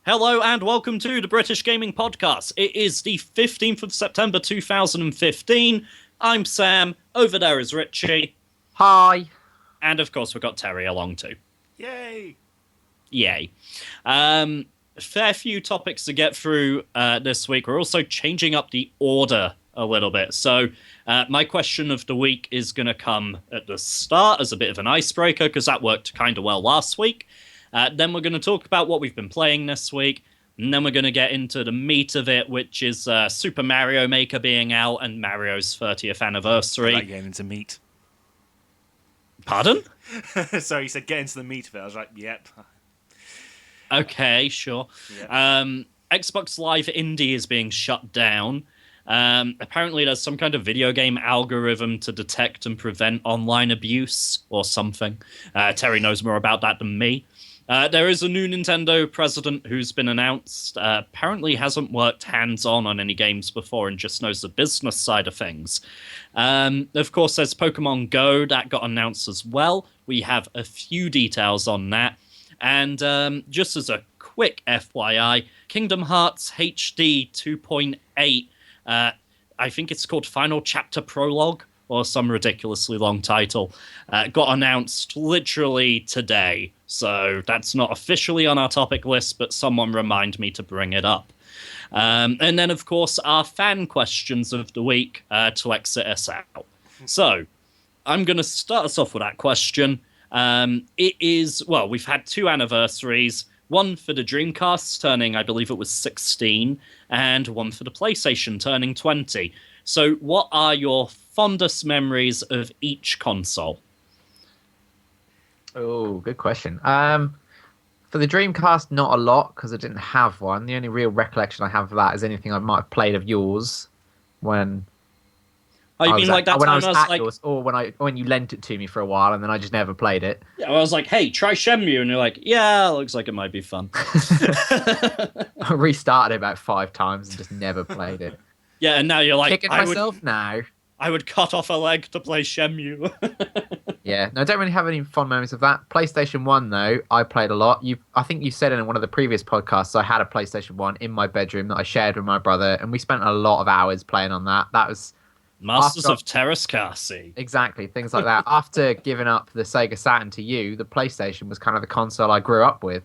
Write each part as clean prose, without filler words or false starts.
Hello and welcome to the British Gaming Podcast. It is the 15th of September 2015. I'm Sam, over there is Richie, Hi. and of course we've got Terry along too. Yay! Yay. Fair few topics to get through this week. We're also changing up the order a little bit. So my question of the week is going to come at the start as a bit of an icebreaker because that worked kind of well last week. Then we're going to talk about what we've been playing this week, and then we're going to get into the meat of it, which is Super Mario Maker being out and Mario's 30th anniversary. I like getting into meat. Pardon? Sorry, you said get into the meat of it. I was like, yep. Okay, sure. Yeah. Xbox Live Indie is being shut down. Apparently there's some kind of video game algorithm to detect and prevent online abuse or something. Terry knows more about that than me. There is a new Nintendo president who's been announced. Apparently hasn't worked hands-on on any games before and just knows the business side of things. Of course, there's Pokemon Go. That got announced as well. We have a few details on that. And just as a quick FYI, Kingdom Hearts HD 2.8, I think it's called Final Chapter Prologue, or some ridiculously long title, got announced literally today. So that's not officially on our topic list, but someone remind me to bring it up. And then, of course, our fan questions of the week to exit us out. So I'm going to start us off with that question. It is, well, we've had two anniversaries. One for the Dreamcast turning, I believe it was 16, and one for the PlayStation turning 20. So what are your fondest memories of each console? Oh, good question. For the Dreamcast, not a lot because I didn't have one. The only real recollection I have of that is anything I might have played of yours when. Oh, you mean like that when time I was I was at like, yours, or when you lent it to me for a while and then I just never played it. yeah, I was like, hey, try Shenmue, and you're like, yeah, looks like it might be fun. I restarted it about 5 times and just never played it. Yeah, and now you're like, Kicking myself now. I would cut off a leg to play Shenmue. Yeah, no, I don't really have any fond memories of that. PlayStation 1, though, I played a lot. I think you said in one of the previous podcasts I had a PlayStation 1 in my bedroom that I shared with my brother, and we spent a lot of hours playing on that. That was... Masters of Terrascasi. Exactly, things like that. After giving up the Sega Saturn to you, the PlayStation was kind of the console I grew up with.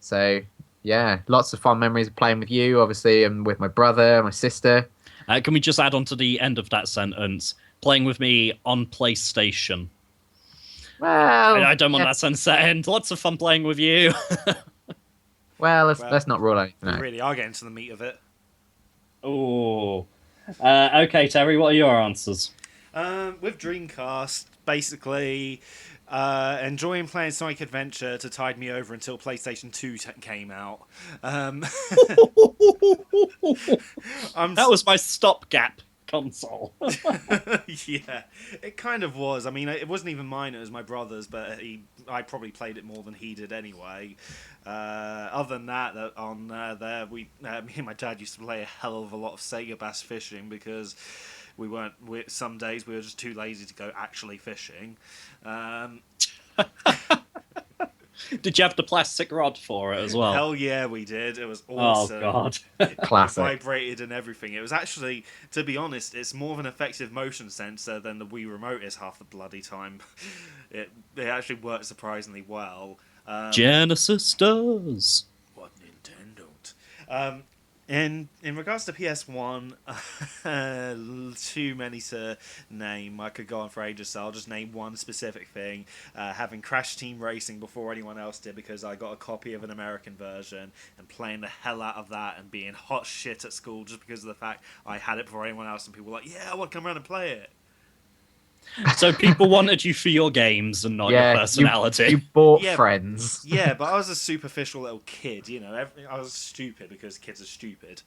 So, yeah, lots of fond memories of playing with you, obviously, and with my brother, my sister. Can we just add on to the end of that sentence? Playing with me on PlayStation. Well, I don't want that sentence to end. Lots of fun playing with you. Well, let's not rule anything We out. really are getting to the meat of it. Oh. Okay, Terry, what are your answers? With Dreamcast, basically, enjoying playing Sonic Adventure to tide me over until PlayStation 2 came out. That was my stopgap console. Yeah, it kind of was. I mean, it wasn't even mine; it was my brother's. But I probably played it more than he did anyway. Other than that, me and my dad used to play a hell of a lot of Sega Bass Fishing because some days we were just too lazy to go actually fishing. Did you have the plastic rod for it as well? Hell yeah, we did. It was awesome. Oh, God. It Classic. vibrated and everything. It was actually, to be honest, it's more of an effective motion sensor than the Wii Remote is half the bloody time. It actually worked surprisingly well. Genesis does. What Nintendo don't. In regards to PS1, too many to name. I could go on for ages, so I'll just name one specific thing. Having Crash Team Racing before anyone else did because I got a copy of an American version and playing the hell out of that and being hot shit at school just because of the fact I had it before anyone else and people were like, yeah, I want to come around and play it. So people wanted you for your games and not your personality. You bought Yeah, friends. Yeah, but I was a superficial little kid, you know. I was stupid because kids are stupid.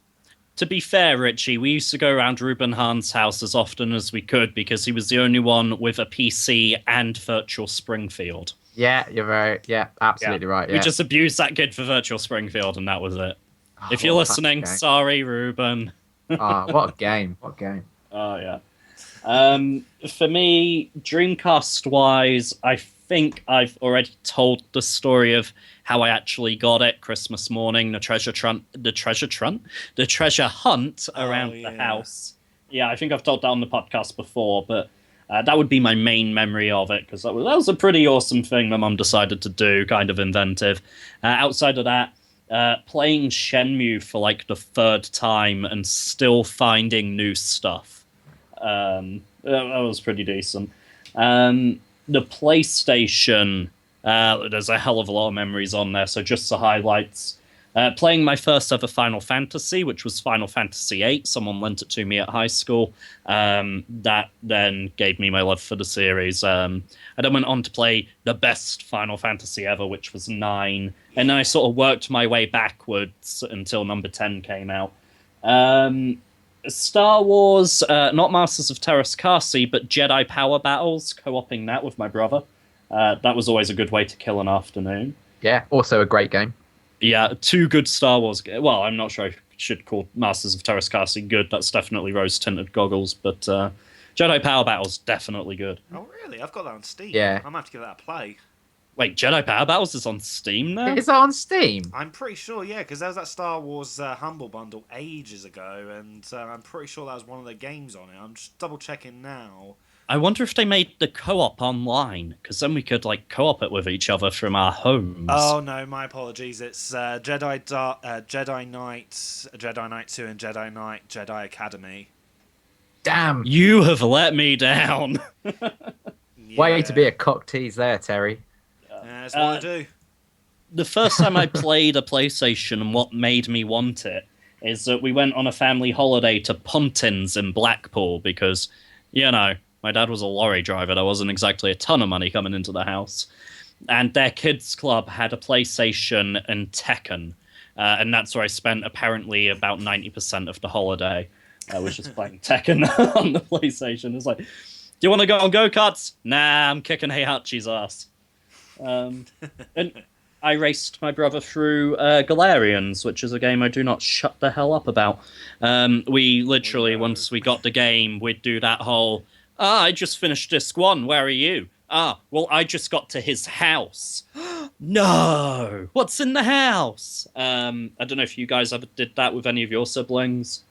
To be fair, Richie, we used to go around Ruben Hahn's house as often as we could because he was the only one with a PC and Virtual Springfield. Yeah, you're right. Yeah, absolutely right. Yeah. We just abused that kid for Virtual Springfield, and that was it. Oh, If you're what a listening, classic game. sorry, Ruben. Oh, what a game. What a game. Oh, yeah. For me, Dreamcast-wise, I think I've already told the story of how I actually got it Christmas morning, the treasure hunt around the house. Yeah, I think I've told that on the podcast before, but that would be my main memory of it, because that was a pretty awesome thing my mum decided to do, kind of inventive. Outside of that, playing Shenmue for like the third time and still finding new stuff. That was pretty decent. The PlayStation, there's a hell of a lot of memories on there, so just the highlights. Playing my first ever Final Fantasy, which was Final Fantasy VIII. Someone lent it to me at high school. That then gave me my love for the series. I then went on to play the best Final Fantasy ever, which was 9. And then I sort of worked my way backwards until number 10 came out. Star Wars, not Masters of Terraskasi, but Jedi Power Battles, co-oping that with my brother. That was always a good way to kill an afternoon. Yeah, also a great game. Yeah, 2 good Star Wars games. Well, I'm not sure I should call Masters of Terraskasi good. That's definitely rose-tinted goggles. But Jedi Power Battle's definitely good. Oh, really? I've got that on Steam. Yeah. I might have to give that a play. Wait, Jedi Power Battles is on Steam now? Is that on Steam? I'm pretty sure, yeah, because there was that Star Wars Humble Bundle ages ago, and I'm pretty sure that was one of the games on it. I'm just double-checking now. I wonder if they made the co-op online, because then we could like co-op it with each other from our homes. Oh no, my apologies. It's Jedi Knight, Jedi Knight 2, and Jedi Knight Jedi Academy. Damn. You have let me down. Way to be a cock tease there, Terry. That's what I do. The first time I played a PlayStation and what made me want it is that we went on a family holiday to Pontins in Blackpool because, you know, my dad was a lorry driver. There wasn't exactly a ton of money coming into the house. And their kids' club had a PlayStation and Tekken. And that's where I spent apparently about 90% of the holiday. I was just playing Tekken on the PlayStation. It was like, do you want to go on go-karts? Nah, I'm kicking Heihachi's ass. And I raced my brother through Galarians, which is a game I do not shut the hell up about. We literally, once we got the game, we'd do that whole... I just finished disc 1. Where are you? Well, I just got to his house. No! What's in the house? I don't know if you guys ever did that with any of your siblings.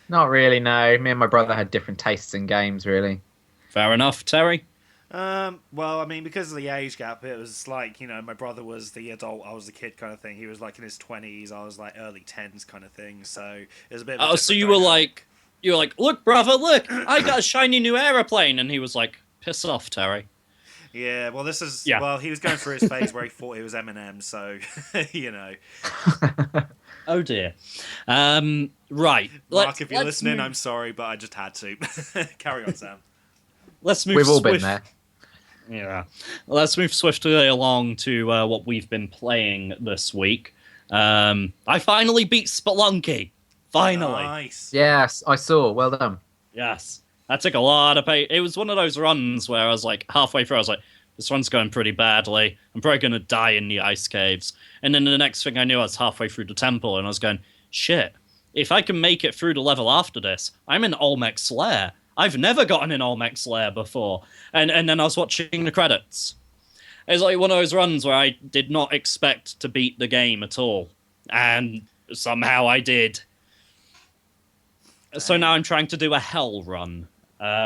Not really, no. Me and my brother had different tastes in games, really. Fair enough. Terry? Well, I mean, because of the age gap, it was like, you know, my brother was the adult, I was the kid kind of thing. He was like in his 20s, I was like early 10s kind of thing. So it was a bit of a so you were like, look, brother, look, I got a shiny new aeroplane. And he was like, piss off, Terry. Yeah, well, this is... Yeah. Well, he was going through his phase where he thought he was Eminem, so, you know. Oh, dear. Right. Mark, if you're listening, I'm sorry, but I just had to. Carry on, Sam. Let's move We've all been there. Yeah. Let's move swiftly along to what we've been playing this week. I finally beat Spelunky. Finally. Nice. Yes, I saw. Well done. Yes. That took a lot of pain. It was one of those runs where I was like, halfway through, I was like, this run's going pretty badly. I'm probably going to die in the ice caves. And then the next thing I knew, I was halfway through the temple, and I was going, shit, if I can make it through the level after this, I'm in Olmec's Lair. I've never gotten in Olmec's Lair before. And then I was watching the credits. It's like one of those runs where I did not expect to beat the game at all. And somehow I did. So now I'm trying to do a hell run.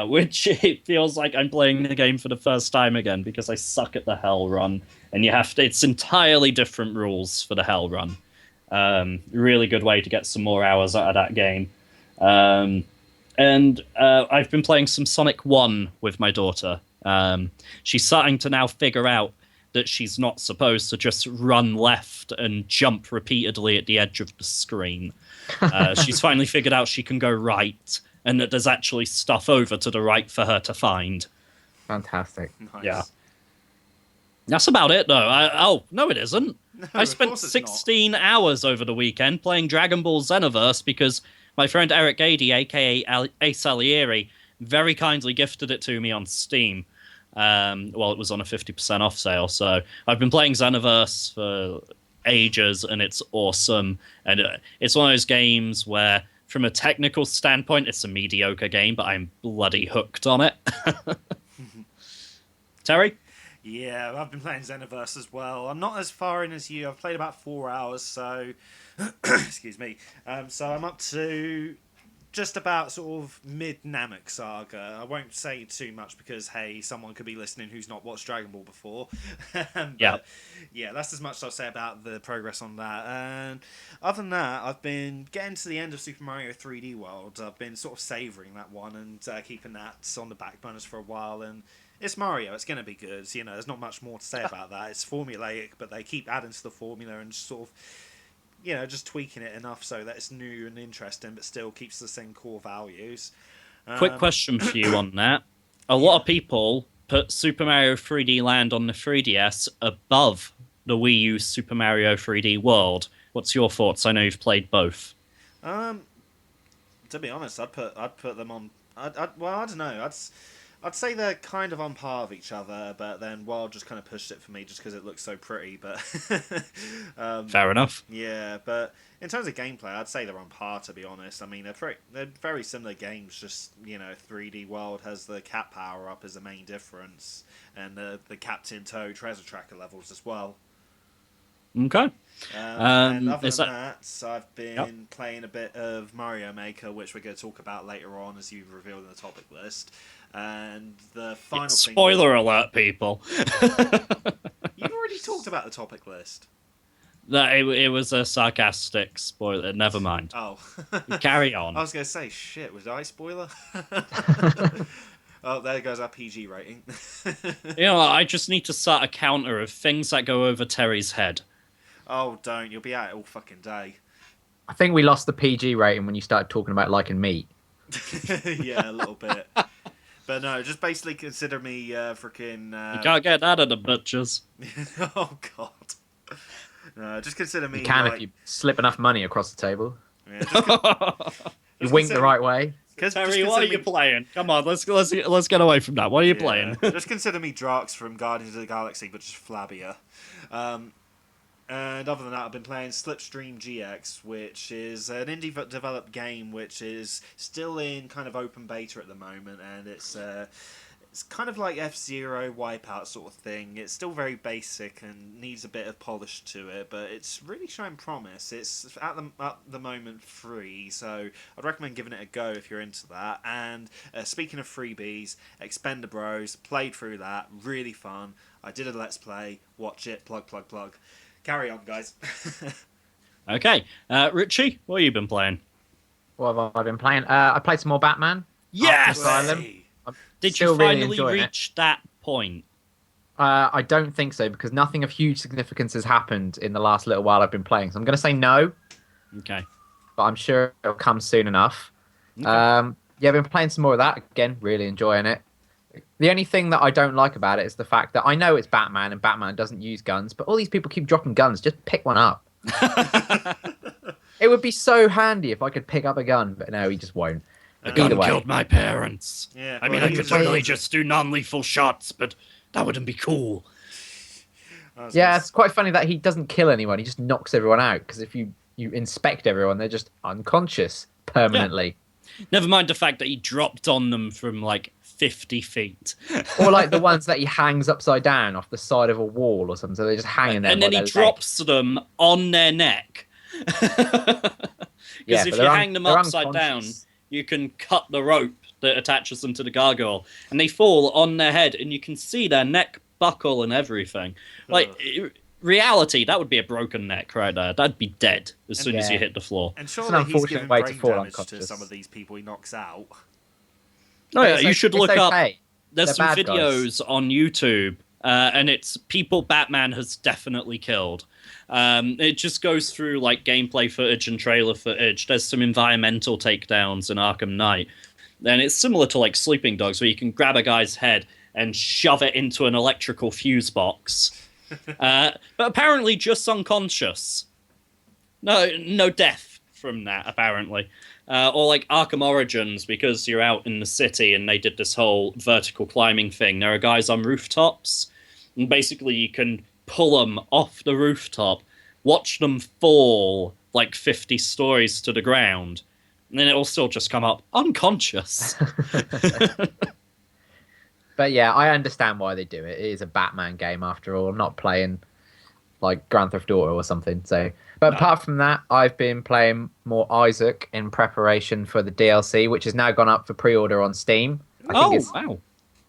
Which it feels like I'm playing the game for the first time again because I suck at the hell run, and it's entirely different rules for the hell run. Really good way to get some more hours out of that game. And I've been playing some Sonic 1 with my daughter. She's starting to now figure out that she's not supposed to just run left and jump repeatedly at the edge of the screen. She's finally figured out she can go right, and that there's actually stuff over to the right for her to find. Fantastic. Nice. Yeah. That's about it, though. No, it isn't. No, I of spent course it's 16 hours over the weekend playing Dragon Ball Xenoverse because my friend Eric Gady, a.k.a. Ace Salieri, very kindly gifted it to me on Steam. Well, it was on a 50% off sale, so I've been playing Xenoverse for ages, and it's awesome. And it's one of those games where, from a technical standpoint, it's a mediocre game, but I'm bloody hooked on it. Terry? Yeah, I've been playing Xenoverse as well. I'm not as far in as you. I've played about 4 hours, so excuse me. So I'm up to just about sort of mid Namek Saga. I won't say too much because hey, someone could be listening who's not watched Dragon Ball before. But, Yeah. yeah, that's as much as I'll say about the progress on that. And other than that, I've been getting to the end of Super Mario 3D World. I've been sort of savouring that one and keeping that on the back burners for a while. And it's Mario. It's going to be good. You know, there's not much more to say about that. It's formulaic, but they keep adding to the formula and just sort of, you know, just tweaking it enough so that it's new and interesting, but still keeps the same core values. Quick question for you on that. A lot of people put Super Mario 3D Land on the 3DS above the Wii U Super Mario 3D World. What's your thoughts? I know you've played both. To be honest, I'd put them on. Well, I don't know. I'd say they're kind of on par of each other, but then Wild just kind of pushed it for me just because it looks so pretty. But Fair enough. yeah, but in terms of gameplay, I'd say they're on par. To be honest, I mean they're very similar games. Just 3D World has the cat power up as the main difference, and the Captain Toad treasure tracker levels as well. Okay. And other is than that- that, I've been playing a bit of Mario Maker, which we're going to talk about later on, as you've revealed in the topic list. And the final thing... Spoiler alert, people. You've already talked about the topic list. That it was a sarcastic spoiler. Never mind. Oh. Carry on. I was going to say, shit, was I a spoiler? Oh, there goes our PG rating. You know what? I just need to start a counter of things that go over Terry's head. Oh, don't. You'll be at it all fucking day. I think we lost the PG rating when you started talking about liking meat. Yeah, a little bit. But no, just basically consider me freaking... You can't get that at the butchers. Oh, God. No, just consider me... You can if you slip enough money across the table. Yeah, just You wink the right way. Terry, what are you playing? Come on, let's get away from that. What are you playing? Just consider me Drax from Guardians of the Galaxy, but just flabbier. And other than that, I've been playing Slipstream GX, which is an indie-developed game which is still in kind of open beta at the moment, and it's kind of like F-Zero, Wipeout sort of thing. It's still very basic and needs a bit of polish to it, but it's really showing promise. It's at the moment free, so I'd recommend giving it a go if you're into that. And speaking of freebies, Expendabros, played through that, really fun. I did a Let's Play, watch it, plug. Carry on, guys. Okay. Richie, what have you been playing? What have I been playing? I played some more Batman. Yes! Asylum. Hey. Did Still you really finally enjoying it. reach that point? I don't think so, because nothing of huge significance has happened in the last little while I've been playing. So I'm going to say no, Okay. but I'm sure it'll come soon enough. Okay. Yeah, I've been playing some more of that. Again, really enjoying it. The only thing that I don't like about it is the fact that I know it's Batman and Batman doesn't use guns, but all these people keep dropping guns. Just pick one up. It would be so handy if I could pick up a gun, but no, he just won't. A Either gun way. killed my parents. Yeah, I mean, well, I could he's- totally just do non-lethal shots, but that wouldn't be cool. Yeah, it's quite funny that he doesn't kill anyone. He just knocks everyone out, because if you inspect everyone, they're just unconscious permanently. Never mind the fact that he dropped on them from like 50 feet. Or like the ones that he hangs upside down off the side of a wall or something, so they're just hanging there. And then by he their leg. drops them on their neck. Because Yeah, if but you they're hang them they're upside down, unconscious. you can cut the rope that attaches them to the gargoyle, and they fall on their head, and you can see their neck buckle and everything. Like, reality, that would be a broken neck right there. That'd be dead as soon as you Yeah. hit the floor. And an surely he's unfortunate giving way to brain fall damage to unconscious. some of these people he knocks out. Oh yeah, It's you like- should it's look up. okay. There's They're some bad guys. videos on YouTube, and it's people Batman has definitely killed. It just goes through like gameplay footage and trailer footage. There's some environmental takedowns in Arkham Knight. And it's similar to like Sleeping Dogs, where you can grab a guy's head and shove it into an electrical fuse box. But apparently just unconscious. No death from that, apparently. Or like Arkham Origins, because you're out in the city and they did this whole vertical climbing thing. There are guys on rooftops, and basically you can pull them off the rooftop, watch them fall like 50 stories to the ground, and then it will still just come up unconscious. But yeah, I understand why they do it. It is a Batman game after all. I'm not playing like Grand Theft Auto or something. So, but No. apart from that, I've been playing more Isaac in preparation for the DLC, which has now gone up for pre-order on Steam. Wow.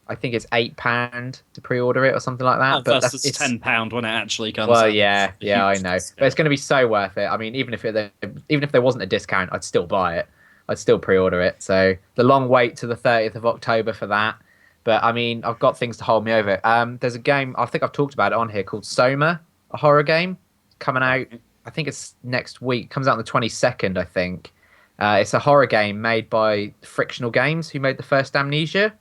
I think it's £8 to pre-order it or something like that. Oh, But versus £10 when it actually comes well, out. yeah, It's a yeah, I huge know. But discount. it's going to be so worth it. I mean, even if there wasn't a discount, I'd still buy it. I'd still pre-order it. So the long wait to the 30th of October for that. But I mean, I've got things to hold me over. There's a game I think I've talked about it on here called Soma, a horror game coming out. I think it's next week. Comes out on the 22nd, I think. It's a horror game made by Frictional Games, who made the first Amnesia.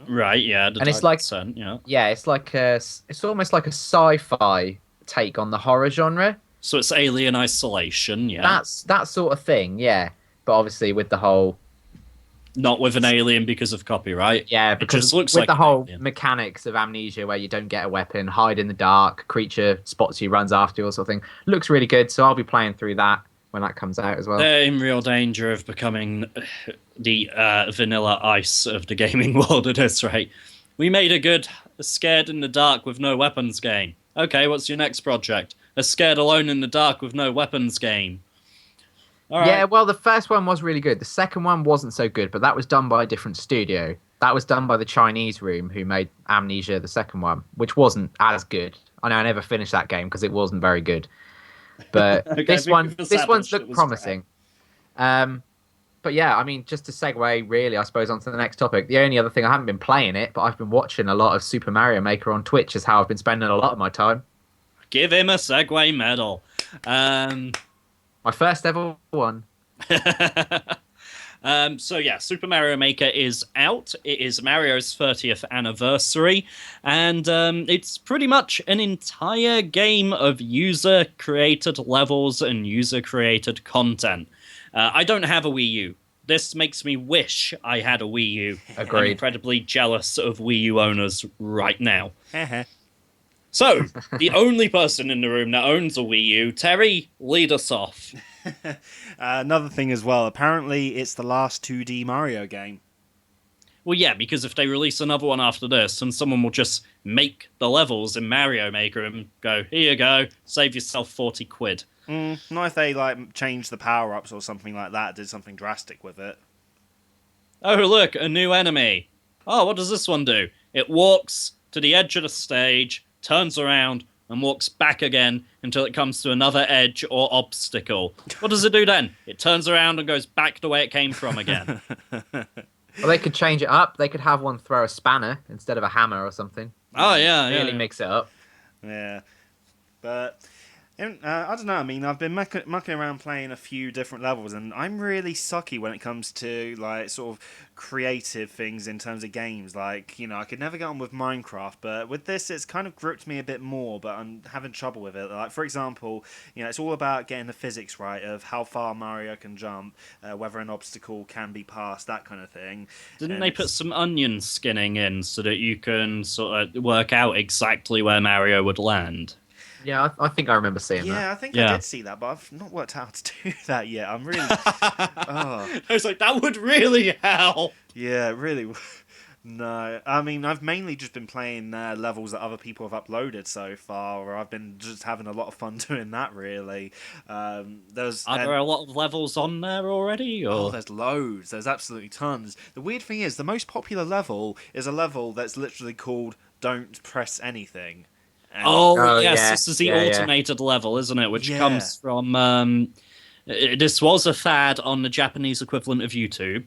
Right, yeah. And it's like, yeah. yeah, it's almost like a sci-fi take on the horror genre. So it's Alien Isolation, yeah. That's that sort of thing, yeah. But obviously with the whole, Not with an alien because of copyright. yeah, It because just looks with like the an whole alien. mechanics of Amnesia, where you don't get a weapon, hide in the dark, creature spots you, runs after you, or sort of thing, looks really good. So I'll be playing through that when that comes out as well. They're in real danger of becoming the vanilla ice of the gaming world at this rate. We made a good scared in the dark with no weapons game. Okay, what's your next project? A scared alone in the dark with no weapons game. All right. Yeah, well, the first one was really good. The second one wasn't so good, but that was done by a different studio. That was done by the Chinese Room, who made Amnesia, the second one, which wasn't as good. I know I never finished that game because it wasn't very good. But Okay, this we one's established it looked was promising. But yeah, I mean, just to segue really, I suppose, onto the next topic. The only other thing, I haven't been playing it, but I've been watching a lot of Super Mario Maker on Twitch. Is how I've been spending a lot of my time. Give him a Segway medal. My first ever one. So yeah, Super Mario Maker is out. It is Mario's 30th anniversary, and it's pretty much an entire game of user-created levels and user-created content. I don't have a Wii U. This makes me wish I had a Wii U. Agreed. I'm incredibly jealous of Wii U owners right now. So, the only person in the room that owns a Wii U, Terry, lead us off. Another thing as well, apparently it's the last 2D Mario game. Well, yeah, because if they release another one after this, and someone will just make the levels in Mario Maker and go, here you go, save yourself 40 quid. Not if they like changed the power-ups or something like that, did something drastic with it. Oh, look, a new enemy. Oh, what does this one do? It walks to the edge of the stage, turns around, and walks back again until it comes to another edge or obstacle. What does it do then? It turns around and goes back the way it came from again. Well, they could change it up. They could have one throw a spanner instead of a hammer or something. Oh, yeah, Really yeah. mix it up. Yeah, but I don't know. I mean, I've been mucking around playing a few different levels, and I'm really sucky when it comes to like sort of creative things in terms of games. Like, you know, I could never get on with Minecraft, but with this, it's kind of gripped me a bit more. But I'm having trouble with it. Like, for example, you know, it's all about getting the physics right of how far Mario can jump, whether an obstacle can be passed, that kind of thing. Didn't And they it's- put some onion skinning in so that you can sort of work out exactly where Mario would land? Yeah, I think I remember seeing that. Yeah, I think I Yeah. did see that, but I've not worked out how to do that yet. I'm really, oh, I was like, that would really help. yeah, really. No, I mean, I've mainly just been playing levels that other people have uploaded so far, or I've been just having a lot of fun doing that. Really, there's Are there a lot of levels on there already? Or? oh, there's loads. There's absolutely tons. The weird thing is, the most popular level is a level that's literally called "Don't Press Anything." And Oh, Oh, yes, yeah. this is the Yeah, yeah. automated level, isn't it? Which Yeah. comes from. This was a fad on the Japanese equivalent of YouTube.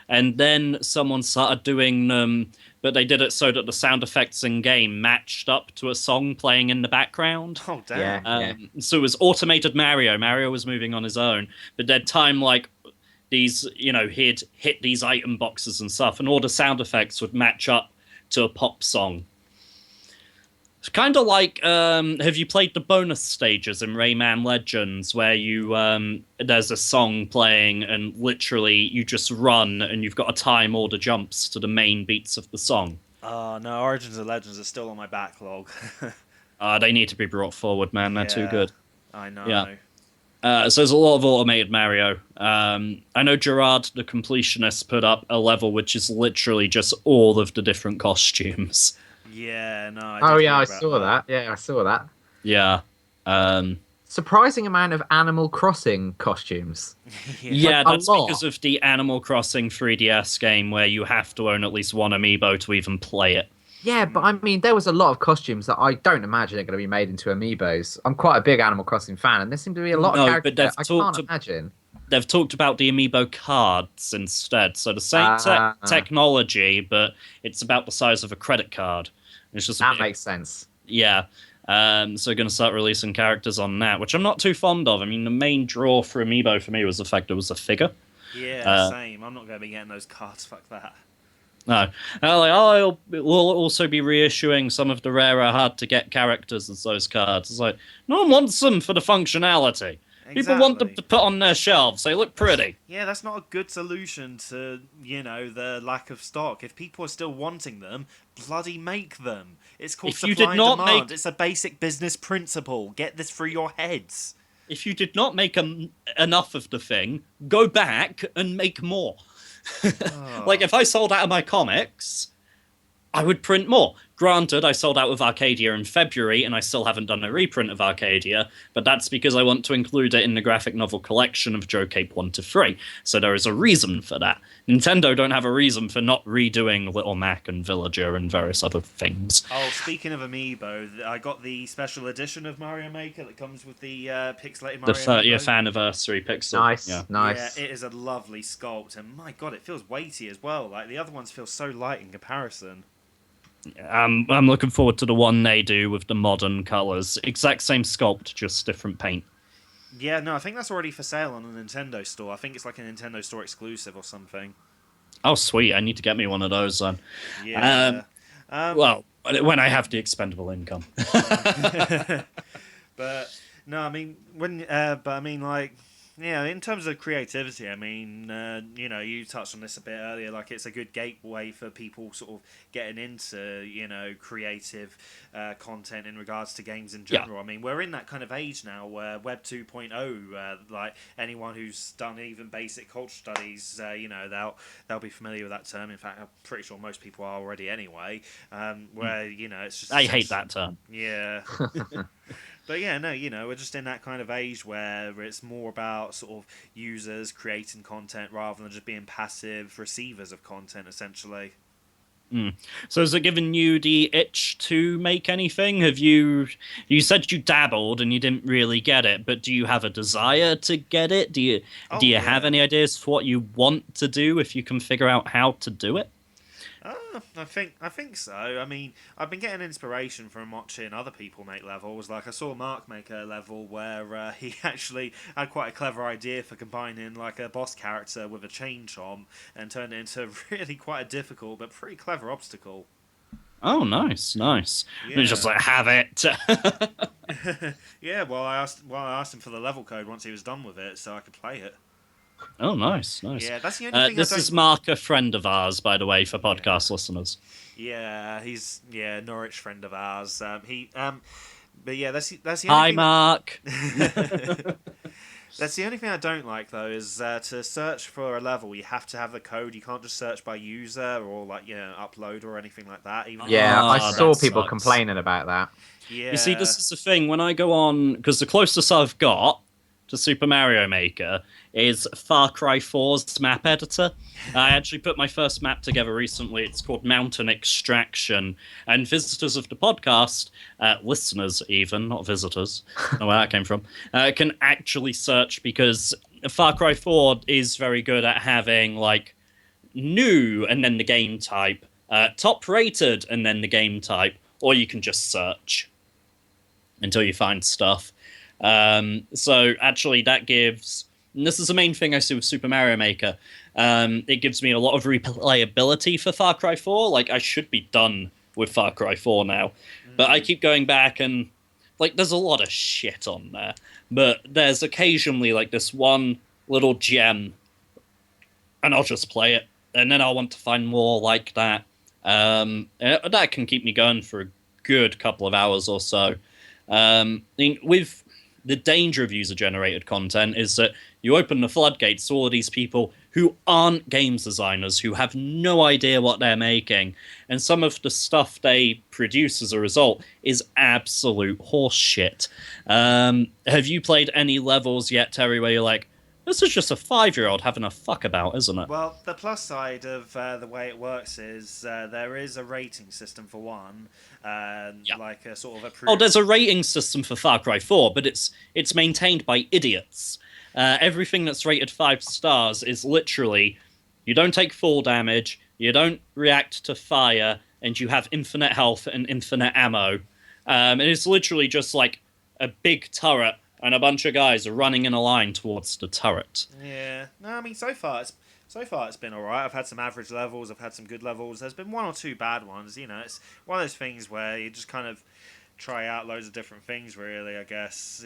And then someone started doing them, but they did it so that the sound effects in game matched up to a song playing in the background. oh damn. Yeah. So it was automated Mario. Mario was moving on his own, but they'd time like these, you know, he'd hit these item boxes and stuff, and all the sound effects would match up to a pop song. It's kind of like, have you played the bonus stages in Rayman Legends, where you there's a song playing and literally you just run and you've got to time all the jumps to the main beats of the song? Oh no, Origins and Legends are still on my backlog. They need to be brought forward, man. They're too Yeah. good. I know. Yeah. So there's a lot of automated Mario. I know Gerard, the completionist, put up a level which is literally just all of the different costumes. Yeah, no. Oh did yeah, hear I about saw that. Yeah, I saw that. Yeah. Surprising amount of Animal Crossing costumes. Yeah, a that's lot. because of the Animal Crossing 3DS game where you have to own at least one amiibo to even play it. Yeah, but I mean, there was a lot of costumes that I don't imagine are going to be made into amiibos. I'm quite a big Animal Crossing fan, and there seem to be a lot of No, characters but there I can't imagine. they've talked about the amiibo cards instead. So the same Ah. technology, but it's about the size of a credit card. It's just That makes sense. yeah. So going to start releasing characters on that, which I'm not too fond of. I mean, the main draw for amiibo for me was the fact it was a figure. Yeah, same. I'm not going to be getting those cards. Fuck that. No, I'll will also be reissuing some of the rarer, hard-to-get characters as those cards. It's like no one wants them for the functionality. People want them to put on their shelves. They look pretty. Yeah, that's not a good solution to, the lack of stock. If people are still wanting them, bloody make them. It's called supply and demand. It's a basic business principle. Get this through your heads. If you did not make enough of the thing, go back and make more. Like, if I sold out of my comics, I would print more. Granted, I sold out of Arcadia in February, and I still haven't done a reprint of Arcadia, but that's because I want to include it in the graphic novel collection of Joe Cape 1 to 3. So there is a reason for that. Nintendo don't have a reason for not redoing Little Mac and Villager and various other things. Oh, speaking of Amiibo, I got the special edition of Mario Maker that comes with the pixelated Mario The 30th Amiibo. Anniversary pixel. Nice, yeah. nice. Yeah, it is a lovely sculpt, and my god, it feels weighty as well. Like, the other ones feel so light in comparison. I'm looking forward to the one they do with the modern colours. Exact same sculpt, just different paint. Yeah, no, I think that's already for sale on the Nintendo store. I think it's like a Nintendo store exclusive or something. Oh, sweet. I need to get me one of those then. Yeah. Well, when I have the expendable income. But, no, I mean, in terms of creativity, I mean, you touched on this a bit earlier, like it's a good gateway for people sort of getting into, creative content in regards to games in general. Yeah. I mean, we're in that kind of age now where Web 2.0, like anyone who's done even basic culture studies, they'll be familiar with that term. In fact, I'm pretty sure most people are already anyway, where, it's just... I hate that term. Yeah. But yeah, no, we're just in that kind of age where it's more about sort of users creating content rather than just being passive receivers of content, essentially. So has it given you the itch to make anything? You said you dabbled and you didn't really get it, but do you have a desire to get it? Do you have any ideas for what you want to do if you can figure out how to do it? I think so. I mean, I've been getting inspiration from watching other people make levels. Like, I saw Mark make a level where he actually had quite a clever idea for combining like a boss character with a chain chomp and turned it into really quite a difficult but pretty clever obstacle. Oh, nice. Yeah. It's just like, have it. Yeah, well, I asked him for the level code once he was done with it so I could play it. Oh, nice. Yeah, that's the only thing. This is Mark, a friend of ours, by the way, for podcast listeners. Yeah, he's Norwich friend of ours. But yeah, that's the only Hi, thing Mark. That's the only thing I don't like though is to search for a level you have to have the code. You can't just search by user or upload or anything like that. I saw people sucks. complaining about that. Yeah. You see, this is the thing. When I go on, because the closest I've got to Super Mario Maker is Far Cry 4's map editor. I actually put my first map together recently. It's called Mountain Extraction. And visitors of the podcast, listeners even, not visitors, I don't know where that came from, can actually search because Far Cry 4 is very good at having, like, new and then the game type, top rated and then the game type, or you can just search until you find stuff. So actually that gives, and this is the main thing I see with Super Mario Maker, it gives me a lot of replayability for Far Cry 4. Like, I should be done with Far Cry 4 now, but I keep going back and, like, there's a lot of shit on there, but there's occasionally, like, this one little gem, and I'll just play it, and then I'll want to find more like that. And that can keep me going for a good couple of hours or so. With the danger of user-generated content is that you open the floodgates to all of these people who aren't games designers, who have no idea what they're making, and some of the stuff they produce as a result is absolute horseshit. Have you played any levels yet, Terry, where you're like, this is just a 5-year-old having a fuck about, isn't it? Well, the plus side of the way it works is there is a rating system for one, like a sort of Oh, there's a rating system for Far Cry 4, but it's maintained by idiots. Everything that's rated 5 stars is literally, you don't take fall damage, you don't react to fire, and you have infinite health and infinite ammo. And it's literally just like a big turret, and a bunch of guys are running in a line towards the turret. Yeah. No, I mean, so far it's been alright. I've had some average levels, I've had some good levels. There's been one or two bad ones. You know, it's one of those things where you just kind of try out loads of different things, really, I guess.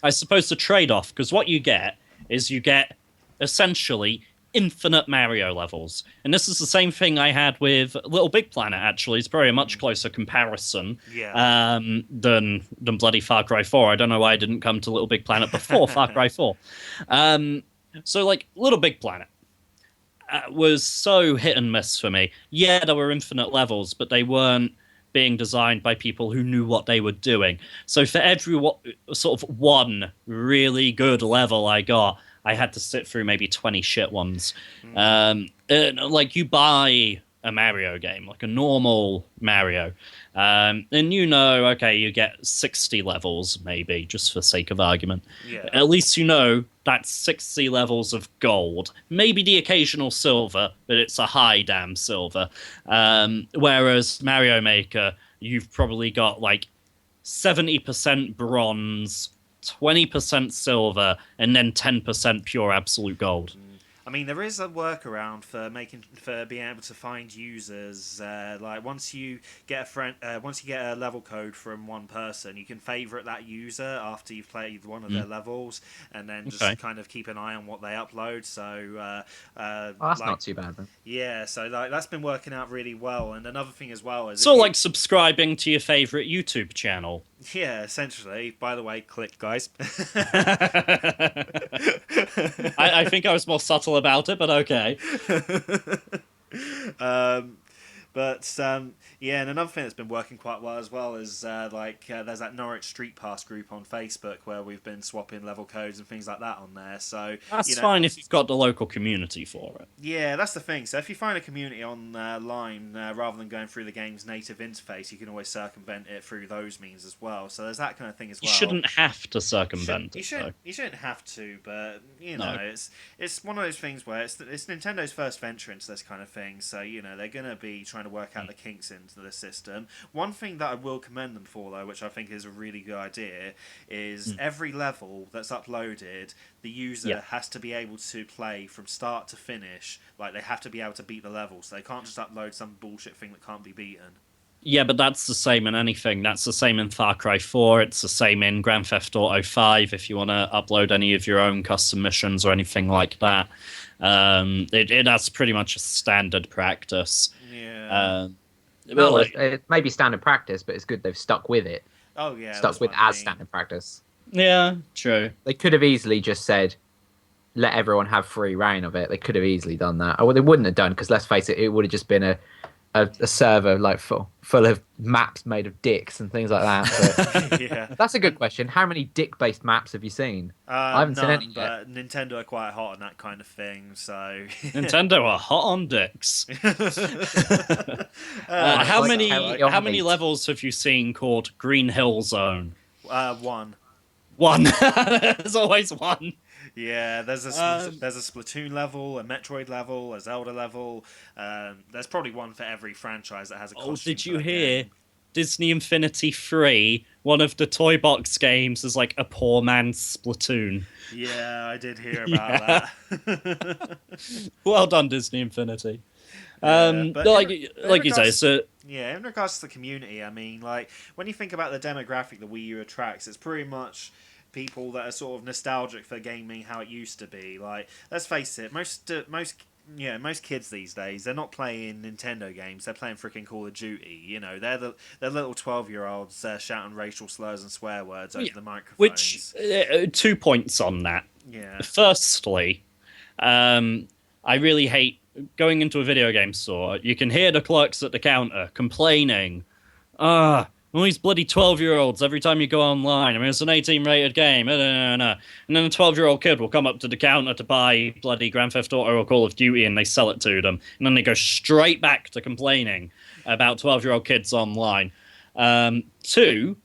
I suppose the trade-off, because what you get is you get essentially infinite Mario levels. And this is the same thing I had with Little Big Planet, actually. It's probably a much closer comparison than bloody Far Cry 4. I don't know why I didn't come to Little Big Planet before Far Cry 4. So, like, Little Big Planet was so hit and miss for me. Yeah, there were infinite levels, but they weren't being designed by people who knew what they were doing. So for every sort of one really good level I got, I had to sit through maybe 20 shit ones. Like, you buy a Mario game, like a normal Mario, and okay, you get 60 levels, maybe, just for sake of argument. Yeah. At least you know that's 60 levels of gold. Maybe the occasional silver, but it's a high damn silver. Whereas Mario Maker, you've probably got like 70% bronze, 20% silver, and then 10% pure absolute gold. I mean, there is a workaround for being able to find users. Like once you get a level code from one person, you can favorite that user after you've played one of their levels, and then just kind of keep an eye on what they upload. So that's not too bad then. Yeah, so like that's been working out really well. And another thing as well is like subscribing to your favorite YouTube channel. Yeah, essentially. By the way, click, guys. I think I was more subtle about it, but okay. Yeah, and another thing that's been working quite well as well is there's that Norwich Street Pass group on Facebook where we've been swapping level codes and things like that on there. So that's fine if you've got the local community for it. Yeah, that's the thing. So if you find a community online rather than going through the game's native interface, you can always circumvent it through those means as well. So there's that kind of thing as well. You shouldn't have to circumvent it. You shouldn't have to, but it's one of those things where it's Nintendo's first venture into this kind of thing. So they're going to be trying to work out the kinks into the system. One thing that I will commend them for, though, which I think is a really good idea, is every level that's uploaded, the user has to be able to play from start to finish. Like, they have to be able to beat the level, so they can't just upload some bullshit thing that can't be beaten. Yeah, but that's the same in anything. That's the same in Far Cry 4. It's the same in Grand Theft Auto 5 if you want to upload any of your own custom missions or anything like that. That's pretty much a standard practice. Yeah. It may be standard practice, but it's good they've stuck with it. Oh, yeah. Stuck with as standard practice. Yeah, true. They could have easily just said, let everyone have free reign of it. They could have easily done that. Or they wouldn't have done, because let's face it, it would have just been a server like full of maps made of dicks and things like that. But yeah. That's a good question. How many dick-based maps have you seen? I haven't seen any yet. But Nintendo are quite hot on that kind of thing, so... Nintendo are hot on dicks. How many levels have you seen called Green Hill Zone? One. One. There's always one. Yeah, there's a Splatoon level, a Metroid level, a Zelda level. There's probably one for every franchise that has a costume. Oh, did you hear? Disney Infinity 3, one of the toy box games, is like a poor man's Splatoon. Yeah, I did hear about that. Well done, Disney Infinity. But like you say, so... Yeah, in regards to the community, I mean, like, when you think about the demographic the Wii U attracts, it's pretty much people that are sort of nostalgic for gaming how it used to be. Like, let's face it, most Yeah, most kids these days, they're not playing Nintendo games. They're playing freaking Call of Duty. You know, they're little 12-year-olds shouting racial slurs and swear words over the Which microphones. 2 points on that. Yeah. Firstly, I really hate going into a video game store. You can hear the clerks at the counter complaining, all these bloody 12-year-olds every time you go online. I mean, it's an 18-rated game. And then a 12-year-old kid will come up to the counter to buy bloody Grand Theft Auto or Call of Duty, and they sell it to them. And then they go straight back to complaining about 12-year-old kids online. 2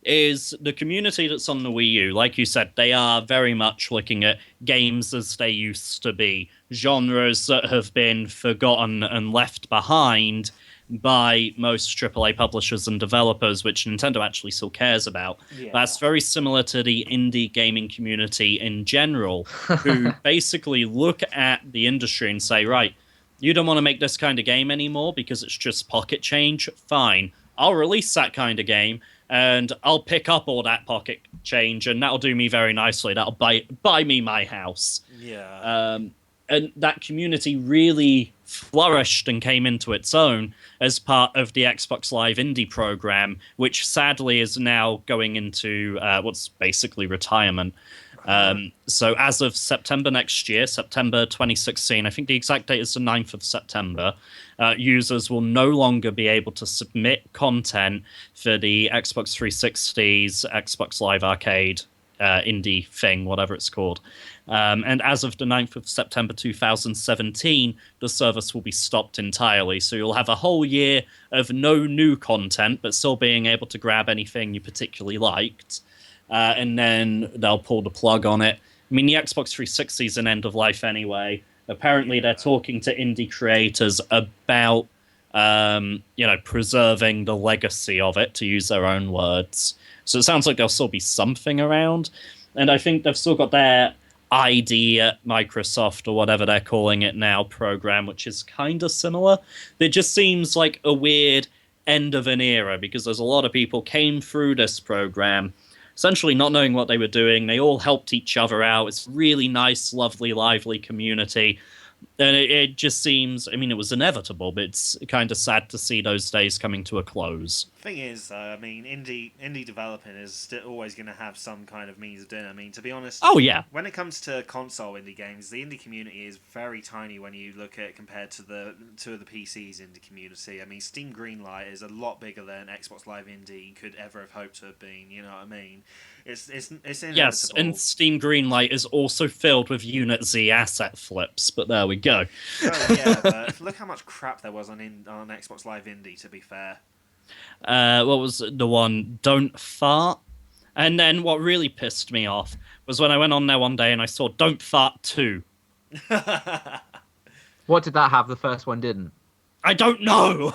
is the community that's on the Wii U. Like you said, they are very much looking at games as they used to be. Genres that have been forgotten and left behind by most AAA publishers and developers, which Nintendo actually still cares about. Yeah. That's very similar to the indie gaming community in general, who basically look at the industry and say, right, you don't want to make this kind of game anymore because it's just pocket change? Fine. I'll release that kind of game, and I'll pick up all that pocket change, and that'll do me very nicely. That'll buy me my house. Yeah. And that community really flourished and came into its own as part of the Xbox Live Indie program, which sadly is now going into what's basically retirement. So as of September next year, September 2016, I think the exact date is the 9th of September, users will no longer be able to submit content for the Xbox 360's Xbox Live Arcade indie thing, whatever it's called. And as of the 9th of September 2017, the service will be stopped entirely. So you'll have a whole year of no new content, but still being able to grab anything you particularly liked. And then they'll pull the plug on it. I mean, the Xbox 360 is an end of life anyway. Apparently, they're talking to indie creators about, preserving the legacy of it, to use their own words. So it sounds like there'll still be something around. And I think they've still got their ID at Microsoft, or whatever they're calling it now, program, which is kind of similar. It just seems like a weird end of an era, because there's a lot of people came through this program essentially not knowing what they were doing. They all helped each other out. It's really nice, lovely, lively community. And it just seems, I mean, it was inevitable, but it's kind of sad to see those days coming to a close. Thing is, I mean, indie developing is still always going to have some kind of means of doing it. I mean, to be honest, oh yeah, when it comes to console indie games, the indie community is very tiny when you look at it compared to the PC's indie community. I mean, Steam Greenlight is a lot bigger than Xbox Live Indie could ever have hoped to have been. You know what I mean? It's inevitable. Yes, and Steam Greenlight is also filled with Unit Z asset flips, but there we go. Oh yeah, but look how much crap there was on Xbox Live Indie, to be fair. What was the one? Don't Fart? And then what really pissed me off was when I went on there one day and I saw Don't Fart 2. What did that have? The first one didn't. I don't know!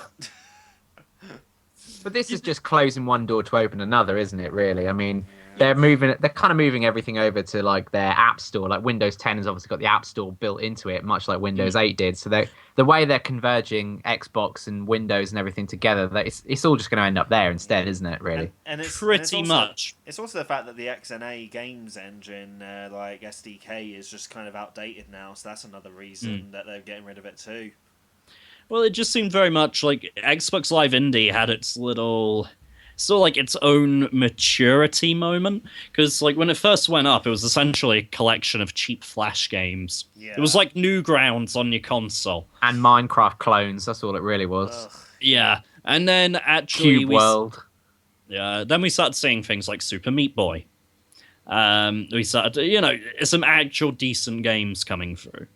But this is just closing one door to open another, isn't it, really? I mean, they're kind of moving everything over to like their app store. Like Windows 10 has obviously got the app store built into it, much like Windows 8 did. So the way they're converging Xbox and Windows and everything together, it's all just going to end up there instead, isn't it, really? And it's Pretty much. It's also the fact that the XNA games engine, like SDK, is just kind of outdated now. So that's another reason that they're getting rid of it too. Well, it just seemed very much like Xbox Live Indie had its little, sort of like its own maturity moment. Because like when it first went up, it was essentially a collection of cheap Flash games. Yeah. It was like Newgrounds on your console. And Minecraft clones, that's all it really was. Ugh. Yeah, and then actually Cube World. Then we started seeing things like Super Meat Boy. We started, some actual decent games coming through.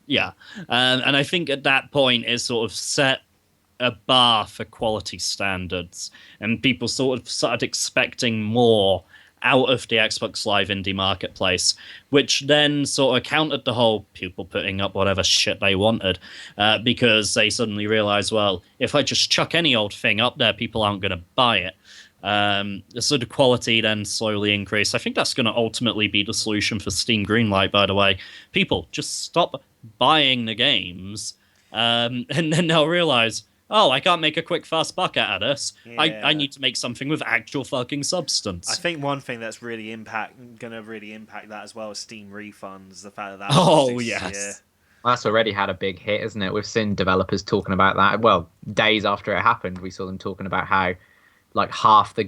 Yeah, and I think at that point it sort of set a bar for quality standards, and people sort of started expecting more out of the Xbox Live Indie Marketplace, which then sort of countered the whole people putting up whatever shit they wanted, because they suddenly realized, well, if I just chuck any old thing up there, people aren't going to buy it. So the quality then slowly increased. I think that's going to ultimately be the solution for Steam Greenlight, by the way. People, just stop buying the games, and then they'll realize, oh, I can't make a quick, fast buck out of this. Yeah. I need to make something with actual fucking substance. I think one thing that's really going to impact that as well is Steam refunds. The fact that Oh, yes. Well, that's already had a big hit, isn't it? We've seen developers talking about that. Well, days after it happened, we saw them talking about how like half the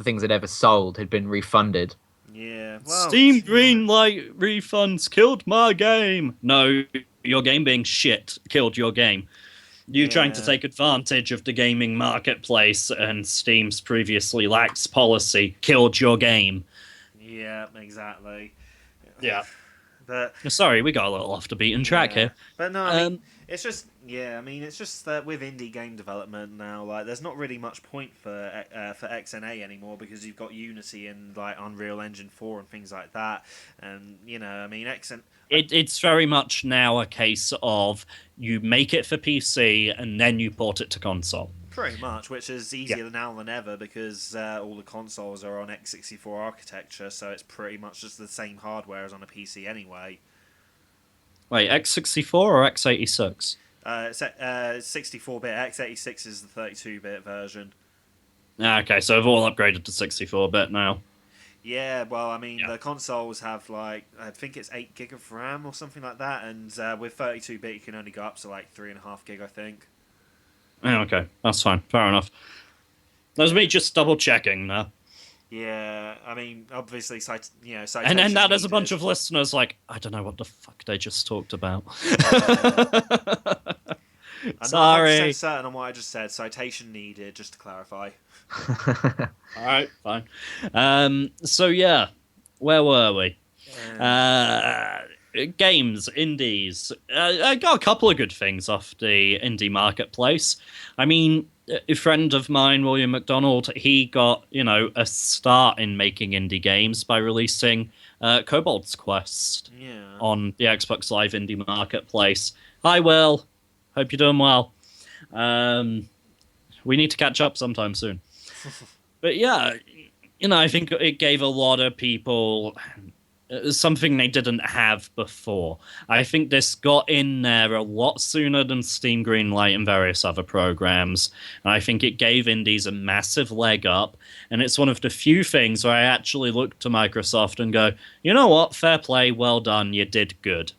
things that ever sold had been refunded. Yeah, well, Steam Greenlight refunds killed my game. No, your game being shit killed your game. You trying to Yeah. take advantage of the gaming marketplace and Steam's previously lax policy killed your game. Yeah, exactly. Yeah. But Sorry, we got a little off the beaten track yeah. here. But no, I mean, Um, it's just it's just that with indie game development now, like, there's not really much point for XNA anymore because you've got Unity and like Unreal Engine 4 and things like that, and I mean, it's very much now a case of you make it for PC and then you port it to console. Pretty much, which is easier now than ever because all the consoles are on x64 architecture, so it's pretty much just the same hardware as on a PC anyway. Wait, x64 or x86? It's 64-bit. x86 is the 32-bit version. Okay, so we've all upgraded to 64-bit now. Yeah, well, I mean, Yeah. the consoles have, like, I think it's 8 gig of RAM or something like that, and with 32-bit you can only go up to, like, 3.5 gig, I think. Yeah, okay, that's fine. Fair enough. That was me just double checking now. Yeah, I mean, obviously, And then now there's a needed. bunch of listeners like, I don't know what the fuck they just talked about. I'm Sorry. not 100% certain on what I just said. Citation needed, just to clarify. All right, fine. So yeah, where were we? Games, indies. I got a couple of good things off the indie marketplace. I mean, a friend of mine, William McDonald, he got, a start in making indie games by releasing Kobold's Quest Yeah. on the Xbox Live Indie Marketplace. Hi, Will. Hope you're doing well. We need to catch up sometime soon. But yeah, I think it gave a lot of people something they didn't have before. I think this got in there a lot sooner than Steam Greenlight and various other programs. And I think it gave indies a massive leg up. And it's one of the few things where I actually look to Microsoft and go, you know what? Fair play. Well done. You did good.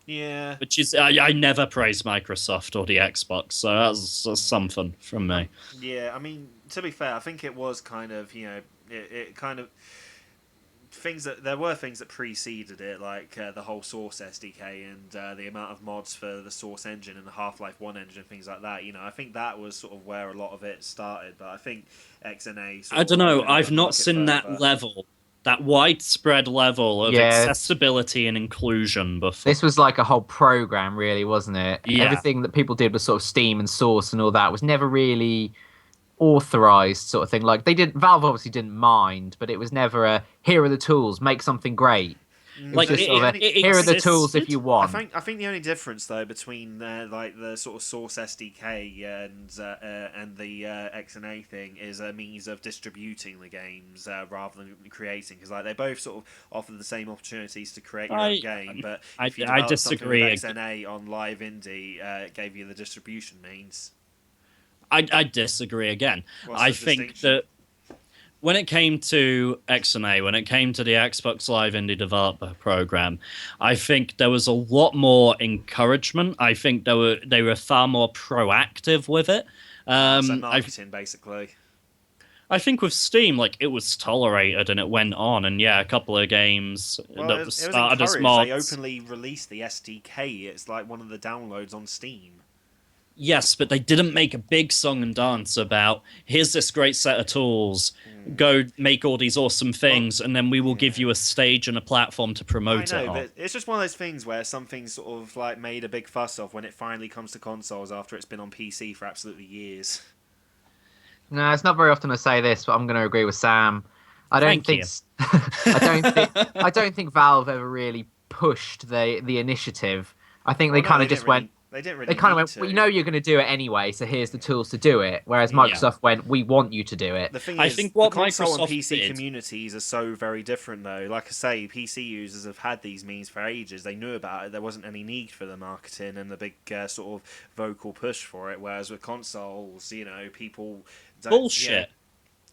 Yeah. Which is, I never praise Microsoft or the Xbox. So that's something from me. Yeah, I mean, to be fair, I think it was kind of, it kind of... there were things that preceded it, like the whole Source SDK and the amount of mods for the Source engine and the Half-Life 1 engine and things like that. I think that was sort of where a lot of it started, but I think XNA... I don't know. really I've not took it seen that further. level, that widespread level of Yeah. accessibility and inclusion before. This was like a whole program, really, wasn't it? Yeah. Everything that people did with sort of Steam and Source and all that was never really authorized sort of thing. Like Valve obviously didn't mind, but it was never a here are the tools, make something great. Like, Just it- sort of a, it here are the tools if existed. you I want. think the only difference though between like the sort of Source SDK and the XNA thing is a means of distributing the games rather than creating, because like they both sort of offer the same opportunities to create your own game, but if you I develop something with disagree. XNA on Live Indie, it gave you the distribution means. I disagree again. What's I the think distinction? that when it came to XNA, when it came to the Xbox Live Indie Developer Program, I think there was a lot more encouragement. I think they were far more proactive with it. So marketing, basically. I think with Steam, like, it was tolerated and it went on, and yeah, a couple of games Well, that it was started as encouraged. mods. They openly released the SDK. It's like one of the downloads on Steam. Yes, but they didn't make a big song and dance about, here's this great set of tools, go make all these awesome things, and then we will give you a stage and a platform to promote I it know, on. but it's just one of those things where something's sort of like made a big fuss of when it finally comes to consoles after it's been on PC for absolutely years. No, it's not very often I say this, but I'm going to agree with Sam. I don't Thank think I don't think Valve ever really pushed the initiative. I think they kind of just went. They didn't really. They kind of need went. to. We know you're going to do it anyway, so here's the tools to do it. Whereas Microsoft went, we want you to do it. The thing I is, think what the console and Microsoft PC did- communities are so very different, though. Like I say, PC users have had these means for ages. They knew about it. There wasn't any need for the marketing and the big sort of vocal push for it. Whereas with consoles, people don't, Bullshit.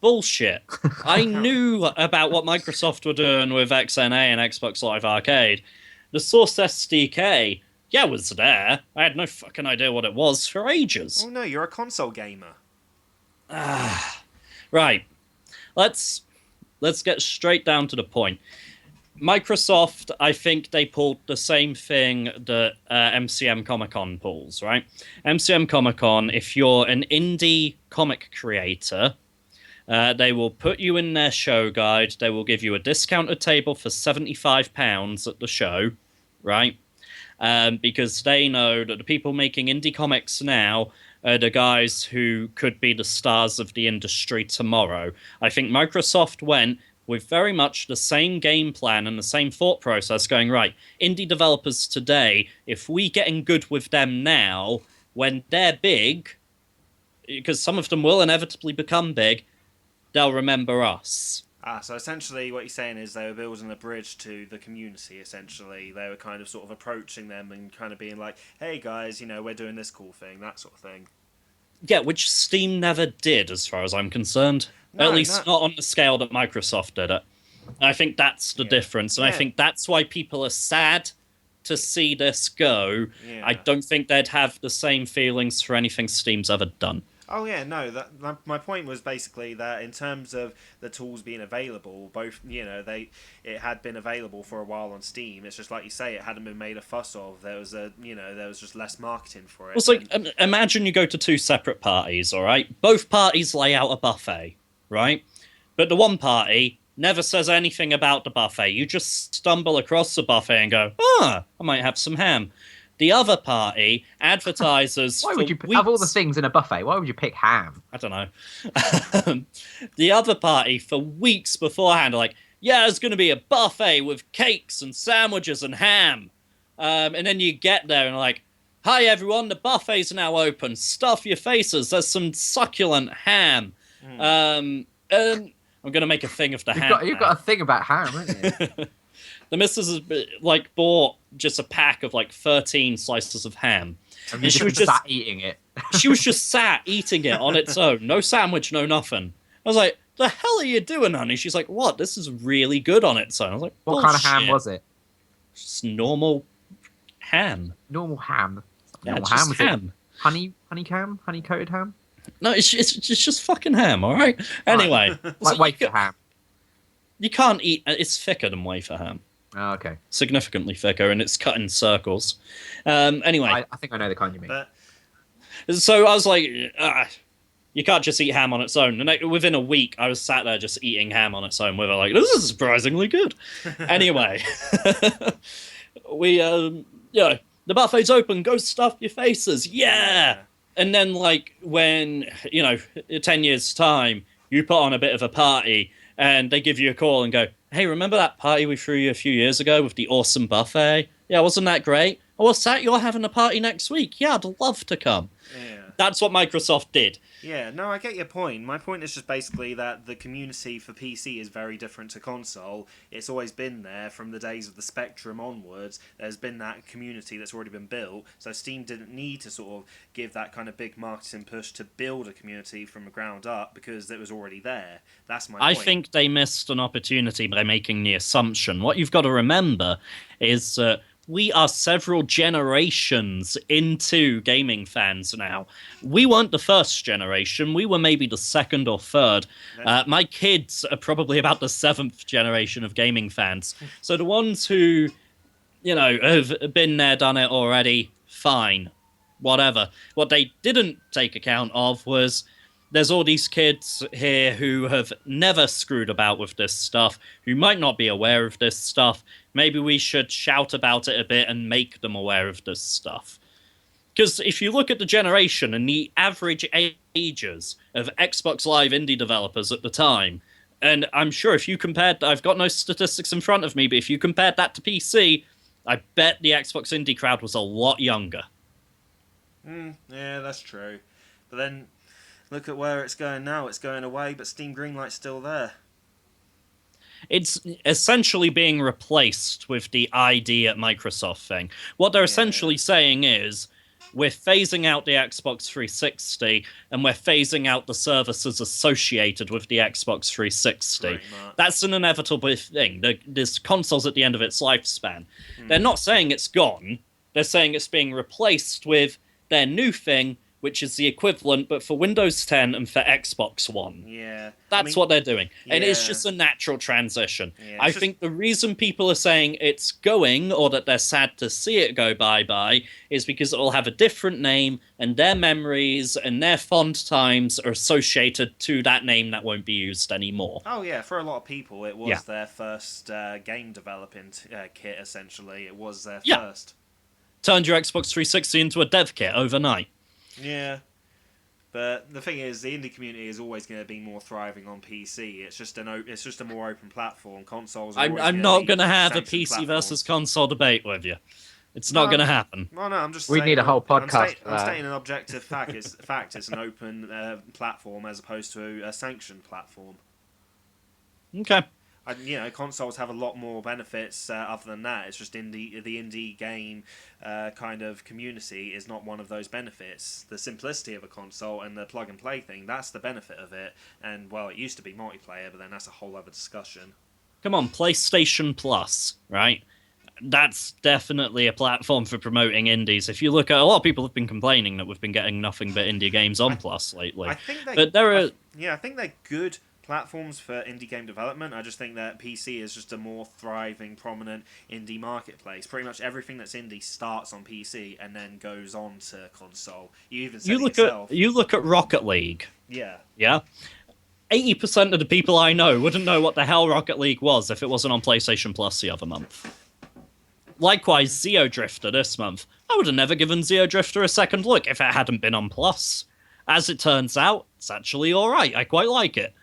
Bullshit. I knew about what Microsoft were doing with XNA and Xbox Live Arcade. The Source SDK Yeah, it was there. I had no fucking idea what it was for ages. Oh no, you're a console gamer. Right. Let's get straight down to the point. Microsoft, I think they pulled the same thing that MCM Comic Con pulls, right? MCM Comic Con, if you're an indie comic creator, they will put you in their show guide. They will give you a discounted table for £75 at the show, right? Because they know that the people making indie comics now are the guys who could be the stars of the industry tomorrow. I think Microsoft went with very much the same game plan and the same thought process, going, right, indie developers today, if we get in good with them now, when they're big, because some of them will inevitably become big, they'll remember us. So essentially what you're saying is they were building a bridge to the community, essentially. They were kind of sort of approaching them and kind of being like, hey guys, you know, we're doing this cool thing, that sort of thing. Yeah, which Steam never did, as far as I'm concerned. No, At least not on the scale that Microsoft did it. I think that's the difference, and I think that's why people are sad to see this go. Yeah. I don't think they'd have the same feelings for anything Steam's ever done. Oh yeah, no. My point was basically that in terms of the tools being available, both it had been available for a while on Steam. It's just like you say, it hadn't been made a fuss of. There was just less marketing for it. It's like imagine you go to two separate parties, all right? Both parties lay out a buffet, right? But the one party never says anything about the buffet. You just stumble across the buffet and go, I might have some ham. The other party advertises. Why would you have all the things in a buffet? Why would you pick ham? I don't know. The other party, for weeks beforehand, are like, yeah, there's going to be a buffet with cakes and sandwiches and ham. And then you get there and like, hi everyone, the buffet's now open. Stuff your faces. There's some succulent ham. I'm going to make a thing of the ham. You've got a thing about ham, haven't you? The missus has bought just a pack of 13 slices of ham. And she was just sat eating it. She was just sat eating it on its own. No sandwich, no nothing. I was like, the hell are you doing, honey? She's like, what? This is really good on its own. I was like, what kind of ham was it? Just normal ham. Normal ham? Yeah, normal just ham? Was ham. It honeycomb? Honey-coated ham? No, it's just fucking ham, all right? Anyway. Like wafer ham. You can't eat... It's thicker than wafer ham. Oh, okay. Significantly thicker, and it's cut in circles. Anyway. I think I know the kind you mean. So I was like, you can't just eat ham on its own. And within a week, I was sat there just eating ham on its own with her, like, this is surprisingly good. Anyway. The buffet's open, go stuff your faces. Yeah! And then, when, 10 years' time, you put on a bit of a party, and they give you a call and go, hey, remember that party we threw you a few years ago with the awesome buffet? Yeah, wasn't that great? Oh, what's that? You're having a party next week? Yeah, I'd love to come. Yeah. That's what Microsoft did. Yeah, no, I get your point. My point is just basically that the community for PC is very different to console. It's always been there from the days of the Spectrum onwards. There's been that community that's already been built. So Steam didn't need to sort of give that kind of big marketing push to build a community from the ground up because it was already there. That's my point. I think they missed an opportunity by making the assumption. What you've got to remember is we are several generations into gaming fans now. We weren't the first generation. We were maybe the second or third. My kids are probably about the seventh generation of gaming fans. So the ones who, have been there, done it already, fine. Whatever. What they didn't take account of was there's all these kids here who have never screwed about with this stuff, who might not be aware of this stuff. Maybe we should shout about it a bit and make them aware of this stuff. Because if you look at the generation and the average ages of Xbox Live indie developers at the time, and I'm sure if you compared, I've got no statistics in front of me, but if you compared that to PC, I bet the Xbox indie crowd was a lot younger. Yeah, that's true. But then, look at where it's going now. It's going away, but Steam Greenlight's still there. It's essentially being replaced with the ID at Microsoft thing. What they're essentially saying is, we're phasing out the Xbox 360, and we're phasing out the services associated with the Xbox 360. That's an inevitable thing. This console's at the end of its lifespan. They're not saying it's gone. they're saying it's being replaced with their new thing, which is the equivalent, but for Windows 10 and for Xbox One. Yeah. That's what they're doing. And it's yeah. just a natural transition. Yeah, I think the reason people are saying it's going, or that they're sad to see it go bye-bye, is because it will have a different name, and their memories and their fond times are associated to that name that won't be used anymore. Oh yeah, for a lot of people, it was their first game developing kit. Essentially, it was their first. Turned your Xbox 360 into a dev kit overnight. Yeah, but the thing is, the indie community is always going to be more thriving on PC. It's just a more open platform. Consoles. I'm not going to have a PC versus console debate with you. It's not going to happen. No, I'm just. We need a whole podcast. I'm stating an objective fact. It's an open platform as opposed to a sanctioned platform. Okay. And, consoles have a lot more benefits other than that. It's just the indie game kind of community is not one of those benefits. The simplicity of a console and the plug and play thing, that's the benefit of it. And, well, it used to be multiplayer, but then that's a whole other discussion. Come on, PlayStation Plus, right? That's definitely a platform for promoting indies. If you look at a lot of people have been complaining that we've been getting nothing but indie games on Plus lately. I think I think they're good platforms for indie game development. I just think that PC is just a more thriving, prominent indie marketplace. Pretty much everything that's indie starts on PC and then goes on to console. You look at Rocket League. Yeah. Yeah. 80% of the people I know wouldn't know what the hell Rocket League was if it wasn't on PlayStation Plus the other month. Likewise, Zeo Drifter this month. I would have never given Zeo Drifter a second look if it hadn't been on Plus. As it turns out, it's actually alright. I quite like it.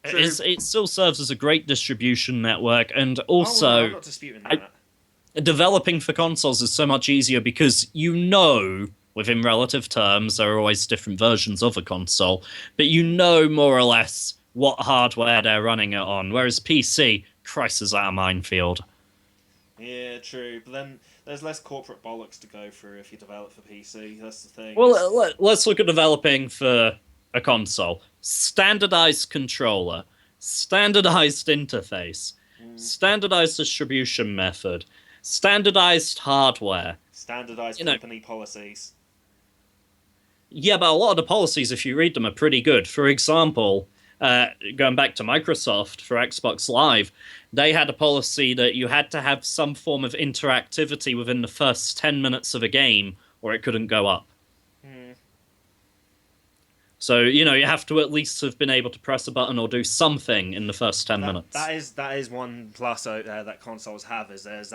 It still serves as a great distribution network, and also I'm not disputing that. Developing for consoles is so much easier because within relative terms, there are always different versions of a console, but more or less what hardware they're running it on, whereas PC, Christ, is that a minefield. Yeah, true, but then there's less corporate bollocks to go through if you develop for PC, that's the thing. Well, let's look at developing for a console. Standardized controller, standardized interface, standardized distribution method, standardized hardware, standardized company policies. Yeah, but a lot of the policies, if you read them, are pretty good. For example, going back to Microsoft for Xbox Live, they had a policy that you had to have some form of interactivity within the first 10 minutes of a game, or it couldn't go up. So, you have to at least have been able to press a button or do something in the first 10 minutes. That is one plus that consoles have, is there's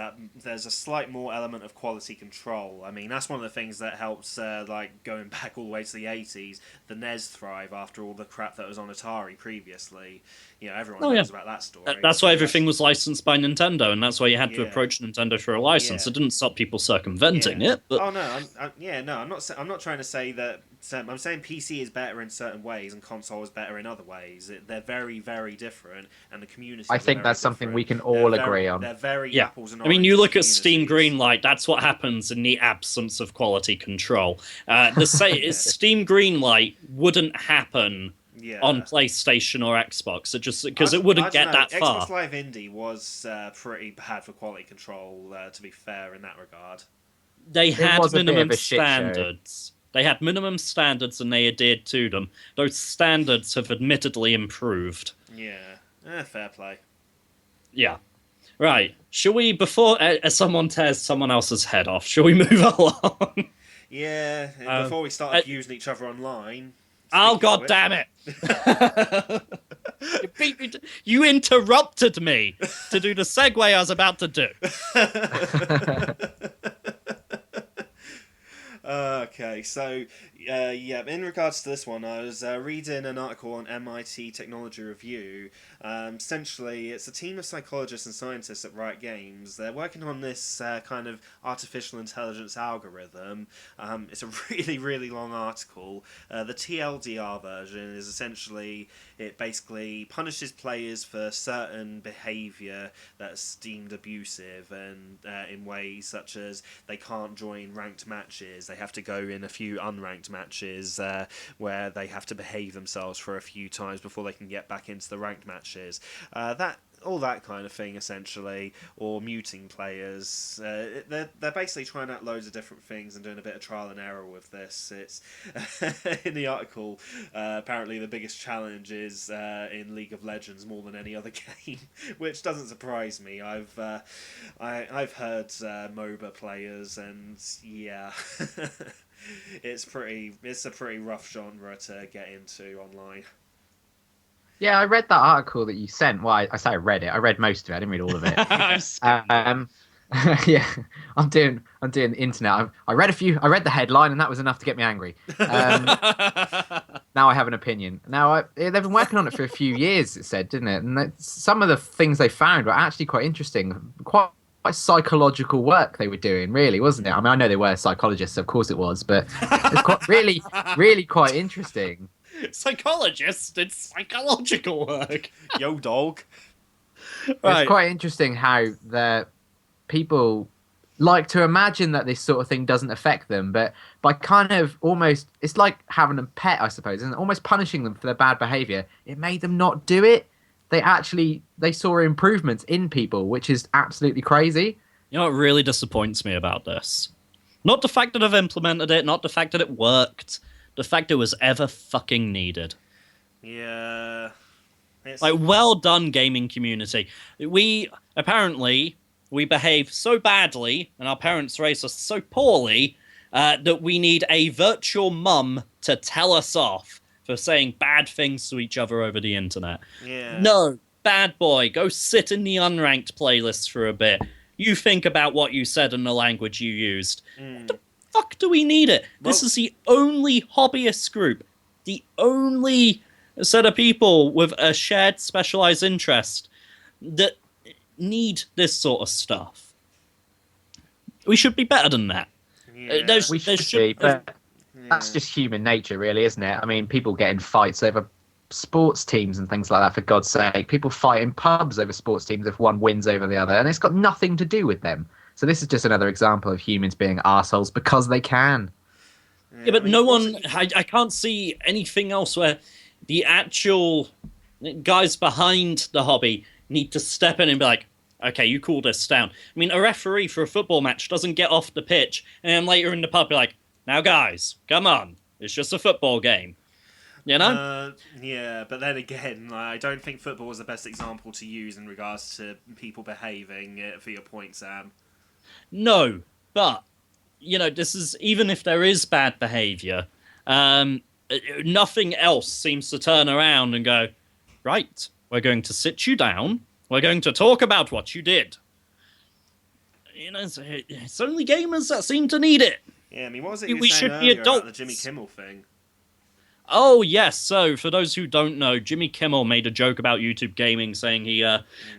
a slight more element of quality control. I mean, that's one of the things that helps, going back all the way to the 80s, the NES thrive after all the crap that was on Atari previously. Everyone knows about that story. That's why everything was licensed by Nintendo, and that's why you had to approach Nintendo for a license. It didn't stop people circumventing it. But... Oh no, I'm not trying to say that. I'm saying PC is better in certain ways and console is better in other ways. They're very, very different, and the community. I think that's something we can all agree on. They're very apples and oranges. I mean, you look at Steam Greenlight. That's what happens in the absence of quality control. Steam Greenlight wouldn't happen on PlayStation or Xbox. It just because it wouldn't get that far. Xbox Live Indie was pretty bad for quality control. To be fair, in that regard, they had minimum standards. They had minimum standards and they adhered to them. Those standards have admittedly improved. Yeah. Fair play. Yeah. Right. Shall we, before someone tears someone else's head off, shall we move along? Yeah. Before we start using each other online. Oh, God damn it. You interrupted me to do the segue I was about to do. Okay, so in regards to this one, I was reading an article on MIT Technology Review. Essentially, it's a team of psychologists and scientists at Riot Games. They're working on this kind of artificial intelligence algorithm. It's a really, really long article. The TLDR version is essentially, it basically punishes players for certain behaviour that's deemed abusive, and in ways such as they can't join ranked matches, they have to go in a few unranked matches where they have to behave themselves for a few times before they can get back into the ranked matches. That all that kind of thing, essentially, or muting players. They're basically trying out loads of different things and doing a bit of trial and error with this. It's in the article. Apparently, the biggest challenge is in League of Legends more than any other game, which doesn't surprise me. I've heard MOBA players, and yeah. It's a pretty rough genre to get into online. Yeah, I read that article that you sent. Well, I say I read it. I read most of it. I didn't read all of it. Yeah, I'm doing the internet. I read the headline, and that was enough to get me angry. Now I have an opinion. Now they've been working on it for a few years. It said, didn't it? And some of the things they found were actually quite interesting. Quite psychological work they were doing, really, wasn't it? I mean, I know they were psychologists, of course it was, but it's quite, really quite interesting. Psychologist, it's psychological work. Yo, dog. Right. It's quite interesting how the people like to imagine that this sort of thing doesn't affect them, but by kind of almost, it's like having a pet, I suppose, and almost punishing them for their bad behaviour. It made them not do it. They saw improvements in people, which is absolutely crazy. You know what really disappoints me about this? Not the fact that I've implemented it, not the fact that it worked, the fact it was ever fucking needed. Yeah. Like, well done, gaming community. We behave so badly, and our parents raise us so poorly, that we need a virtual mum to tell us off for saying bad things to each other over the internet. Yeah. No, bad boy, go sit in the unranked playlist for a bit. You think about what you said and the language you used. What the fuck do we need it? Well, this is the only hobbyist group, the only set of people with a shared specialized interest that need this sort of stuff. We should be better than that. Yeah. We should be, but that's just human nature, really, isn't it? I mean, people get in fights over sports teams and things like that, for God's sake. People fight in pubs over sports teams if one wins over the other, and it's got nothing to do with them. So this is just another example of humans being arseholes because they can. Yeah, but no one... I can't see anything else where the actual guys behind the hobby need to step in and be like, okay, you cool this down. I mean, a referee for a football match doesn't get off the pitch and then later in the pub be like, now guys, come on, it's just a football game. You know? Yeah, but then again, I don't think football was the best example to use in regards to people behaving, for your point, Sam. No, but, you know, this is, even if there is bad behaviour, nothing else seems to turn around and go, right, we're going to sit you down, we're going to talk about what you did. You know, it's only gamers that seem to need it. Yeah, I mean, what was it you we saying should be earlier adults. about the Jimmy Kimmel thing? Oh, yes. So, for those who don't know, Jimmy Kimmel made a joke about YouTube gaming, saying he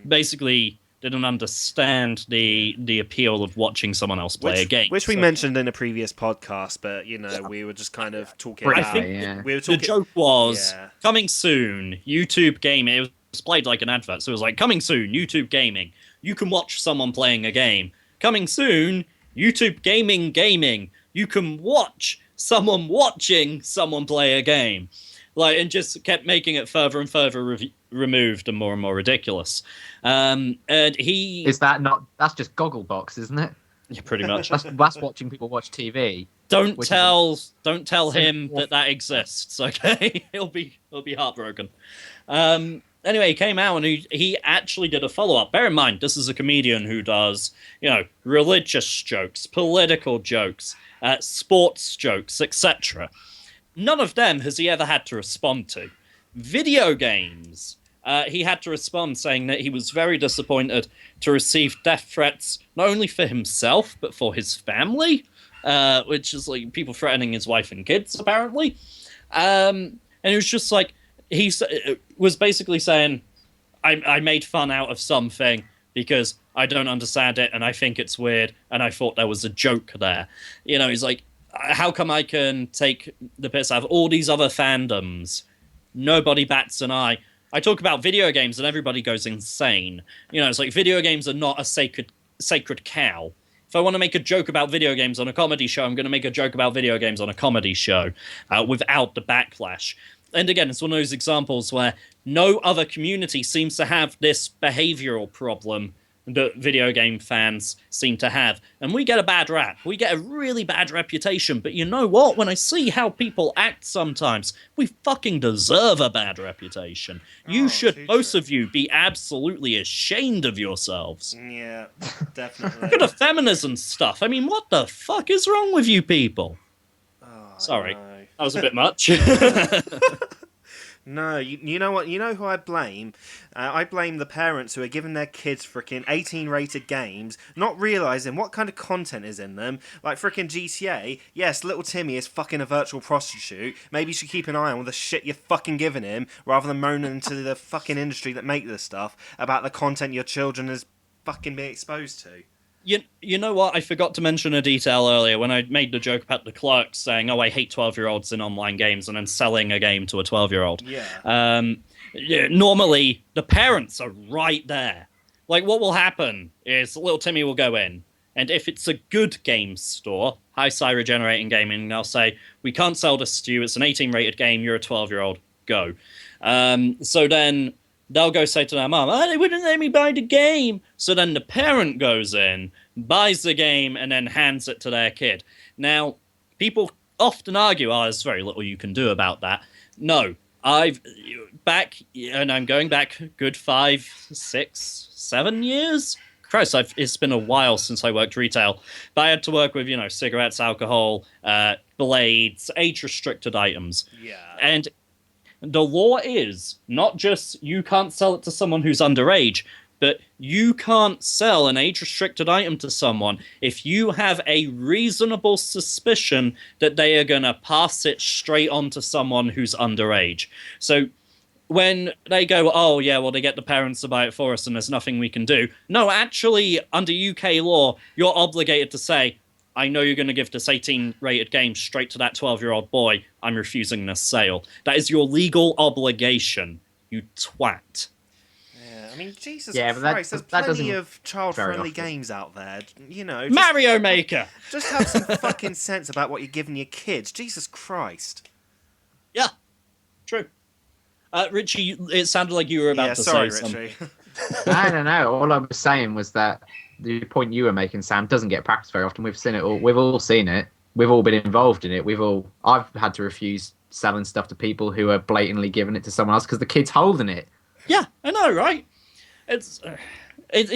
basically didn't understand the appeal of watching someone else play a game. Which we mentioned in a previous podcast, but, you know, we were just kind of talking I about... think we were talking, the joke was, coming soon, YouTube gaming. It was played like an advert, so it was like, coming soon, YouTube gaming. You can watch someone playing a game. Coming soon, YouTube gaming. You can watch someone watching someone play a game. Like, and just kept making it further and further removed and more ridiculous. And he... Is that not... That's just Gogglebox, isn't it? Yeah, pretty much. That's watching people watch TV. Don't tell him that exists, okay? He'll be heartbroken. Anyway, he came out and he actually did a follow-up. Bear in mind, this is a comedian who does, you know, religious jokes, political jokes, sports jokes, etc. None of them has he ever had to respond to. Video games, he had to respond saying that he was very disappointed to receive death threats, not only for himself, but for his family, which is like people threatening his wife and kids, apparently. And it was just like, he was basically saying, I made fun out of something because I don't understand it and I think it's weird and I thought there was a joke there. You know, he's like, how come I can take the piss out of all these other fandoms? Nobody bats an eye. I talk about video games and everybody goes insane. You know, it's like video games are not a sacred cow. If I want to make a joke about video games on a comedy show, I'm going to make a joke about video games on a comedy show without the backlash. And again, it's one of those examples where no other community seems to have this behavioral problem that video game fans seem to have. And we get a bad rap. We get a really bad reputation. But you know what? When I see how people act sometimes, we fucking deserve a bad reputation. You should, both of you, be absolutely ashamed of yourselves. Yeah, definitely. Look at the feminism stuff. I mean, what the fuck is wrong with you people? Oh, Sorry. no. That was a bit much. No, you know what? You know who I blame? I blame the parents who are giving their kids frickin' 18-rated games, not realising what kind of content is in them. Like frickin' GTA, yes, little Timmy is fucking a virtual prostitute. Maybe you should keep an eye on the shit you're fucking giving him, rather than moaning to the fucking industry that make this stuff about the content your children is fucking being exposed to. You know what? I forgot to mention a detail earlier when I made the joke about the clerks saying, "Oh, I hate 12-year-olds in online games," and then selling a game to a 12-year-old. Yeah. Normally, the parents are right there. Like, what will happen is little Timmy will go in, and if it's a good game store, High Sci Regenerating Gaming, they'll say, "We can't sell this to you. It's an 18-rated game. You're a 12-year-old. Go." So then they'll go say to their mom, "Oh, they wouldn't let me buy the game." So then the parent goes in, buys the game, and then hands it to their kid. Now, people often argue, "Oh, there's very little you can do about that." No, I'm going back good 5, 6, 7 years. Christ, it's been a while since I worked retail, but I had to work with, cigarettes, alcohol, blades, age-restricted items. Yeah. And the law is not just you can't sell it to someone who's underage, but you can't sell an age-restricted item to someone if you have a reasonable suspicion that they are going to pass it straight on to someone who's underage. So when they go, "Oh, yeah, well, they get the parents to buy it for us and there's nothing we can do." No, actually, under UK law, you're obligated to say, "I know you're going to give this 18-rated game straight to that 12-year-old boy. I'm refusing this sale." That is your legal obligation, you twat. Yeah, I mean, Jesus Yeah, but Christ, that there's doesn't plenty of child-friendly often. games out there. Mario Maker! Just have some fucking sense about what you're giving your kids. Jesus Christ. Yeah, true. Richie, it sounded like you were about to sorry, say something. Richie. I don't know. All I was saying was that the point you were making, Sam, doesn't get practiced very often. We've seen it all. We've all seen it. We've all been involved in it. I've had to refuse selling stuff to people who are blatantly giving it to someone else because the kid's holding it. Yeah, I know, right? It's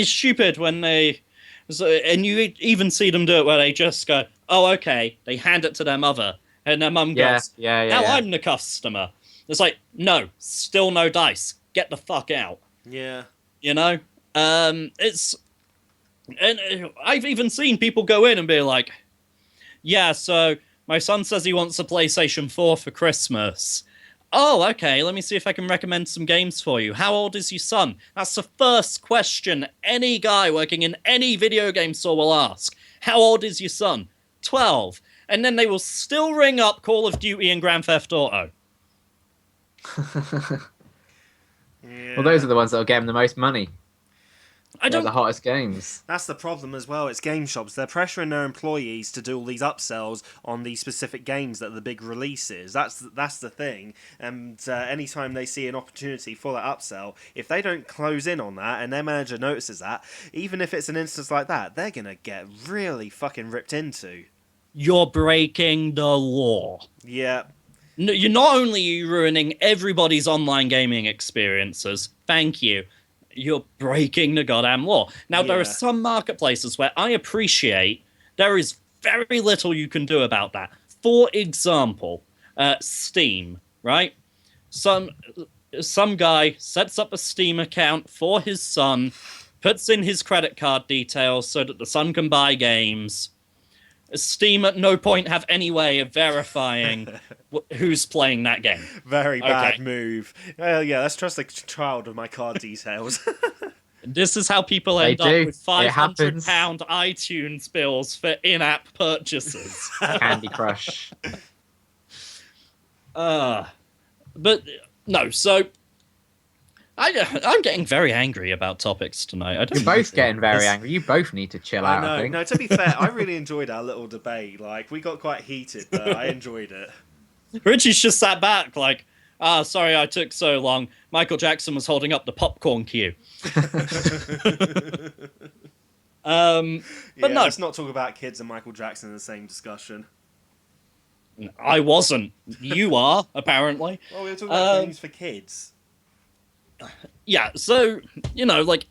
stupid when and you even see them do it where they just go, "Oh, okay," they hand it to their mother, and their mum goes, "Now I'm the customer." It's like, no, still no dice. Get the fuck out. Yeah. And I've even seen people go in and be like, "Yeah, so my son says he wants a PlayStation 4 for Christmas." "Oh, okay, let me see if I can recommend some games for you. How old is your son?" That's the first question any guy working in any video game store will ask. "How old is your son?" 12. And then they will still ring up Call of Duty and Grand Theft Auto. Yeah. Well, those are the ones that'll get them the most money. I They're don't. the hottest games. That's the problem as well. It's game shops. They're pressuring their employees to do all these upsells on these specific games that are the big releases. That's the thing. And anytime they see an opportunity for that upsell, if they don't close in on that and their manager notices that, even if it's an instance like that, they're going to get really fucking ripped into. You're breaking the law. Yeah. No, you're not only ruining everybody's online gaming experiences, thank you, you're breaking the goddamn law. Now, there are some marketplaces where I appreciate there is very little you can do about that. For example, Steam, right? Some guy sets up a Steam account for his son, puts in his credit card details so that the son can buy games. Steam at no point have any way of verifying who's playing that game. Very bad move. Well, yeah, let's trust the child with my card details. This is how people end up with £500 iTunes bills for in-app purchases. Candy Crush. But no, so I'm getting very angry about topics tonight. You're both getting very angry. You both need to chill out, I think. No, to be fair, I really enjoyed our little debate. Like, we got quite heated, but I enjoyed it. Richie's just sat back like, Sorry I took so long. Michael Jackson was holding up the popcorn queue. But no, let's not talk about kids and Michael Jackson in the same discussion. I wasn't. You are, apparently. Well, we were talking about games for kids. Yeah, so, like,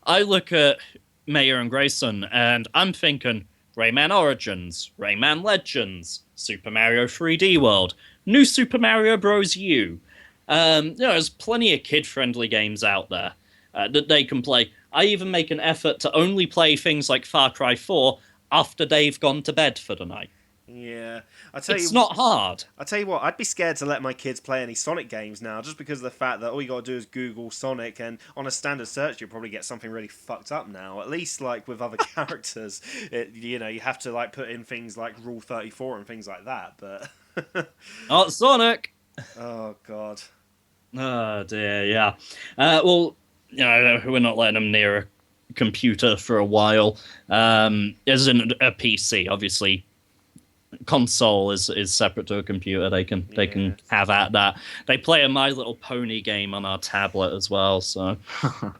I look at Mayor and Grayson, and I'm thinking Rayman Origins, Rayman Legends, Super Mario 3D World, New Super Mario Bros. U. There's plenty of kid-friendly games out there that they can play. I even make an effort to only play things like Far Cry 4 after they've gone to bed for the night. Yeah, It's not hard. I tell you what, I'd be scared to let my kids play any Sonic games now, just because of the fact that all you got to do is Google Sonic, and on a standard search, you'll probably get something really fucked up now. At least, like with other characters, you have to like put in things like Rule 34 and things like that. But Not Sonic. Oh god. Oh dear, yeah. Well, we're not letting them near a computer for a while. As in a PC, obviously. Console is separate to a computer. They can have at that. They play a My Little Pony game on our tablet as well, so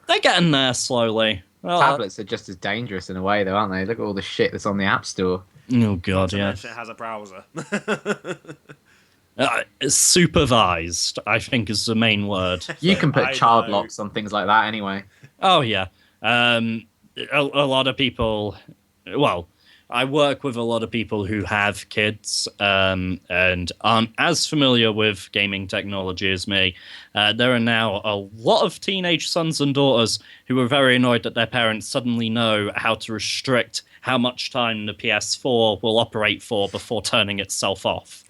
they're getting there slowly. Well, Tablets are just as dangerous in a way, though, aren't they? Look at all the shit that's on the App Store. Oh god, yeah. It has a browser. Supervised, I think, is the main word. You can put I child know. locks on things like that anyway. Oh yeah. A lot of people. Well, I work with a lot of people who have kids and aren't as familiar with gaming technology as me. There are now a lot of teenage sons and daughters who are very annoyed that their parents suddenly know how to restrict how much time the PS4 will operate for before turning itself off.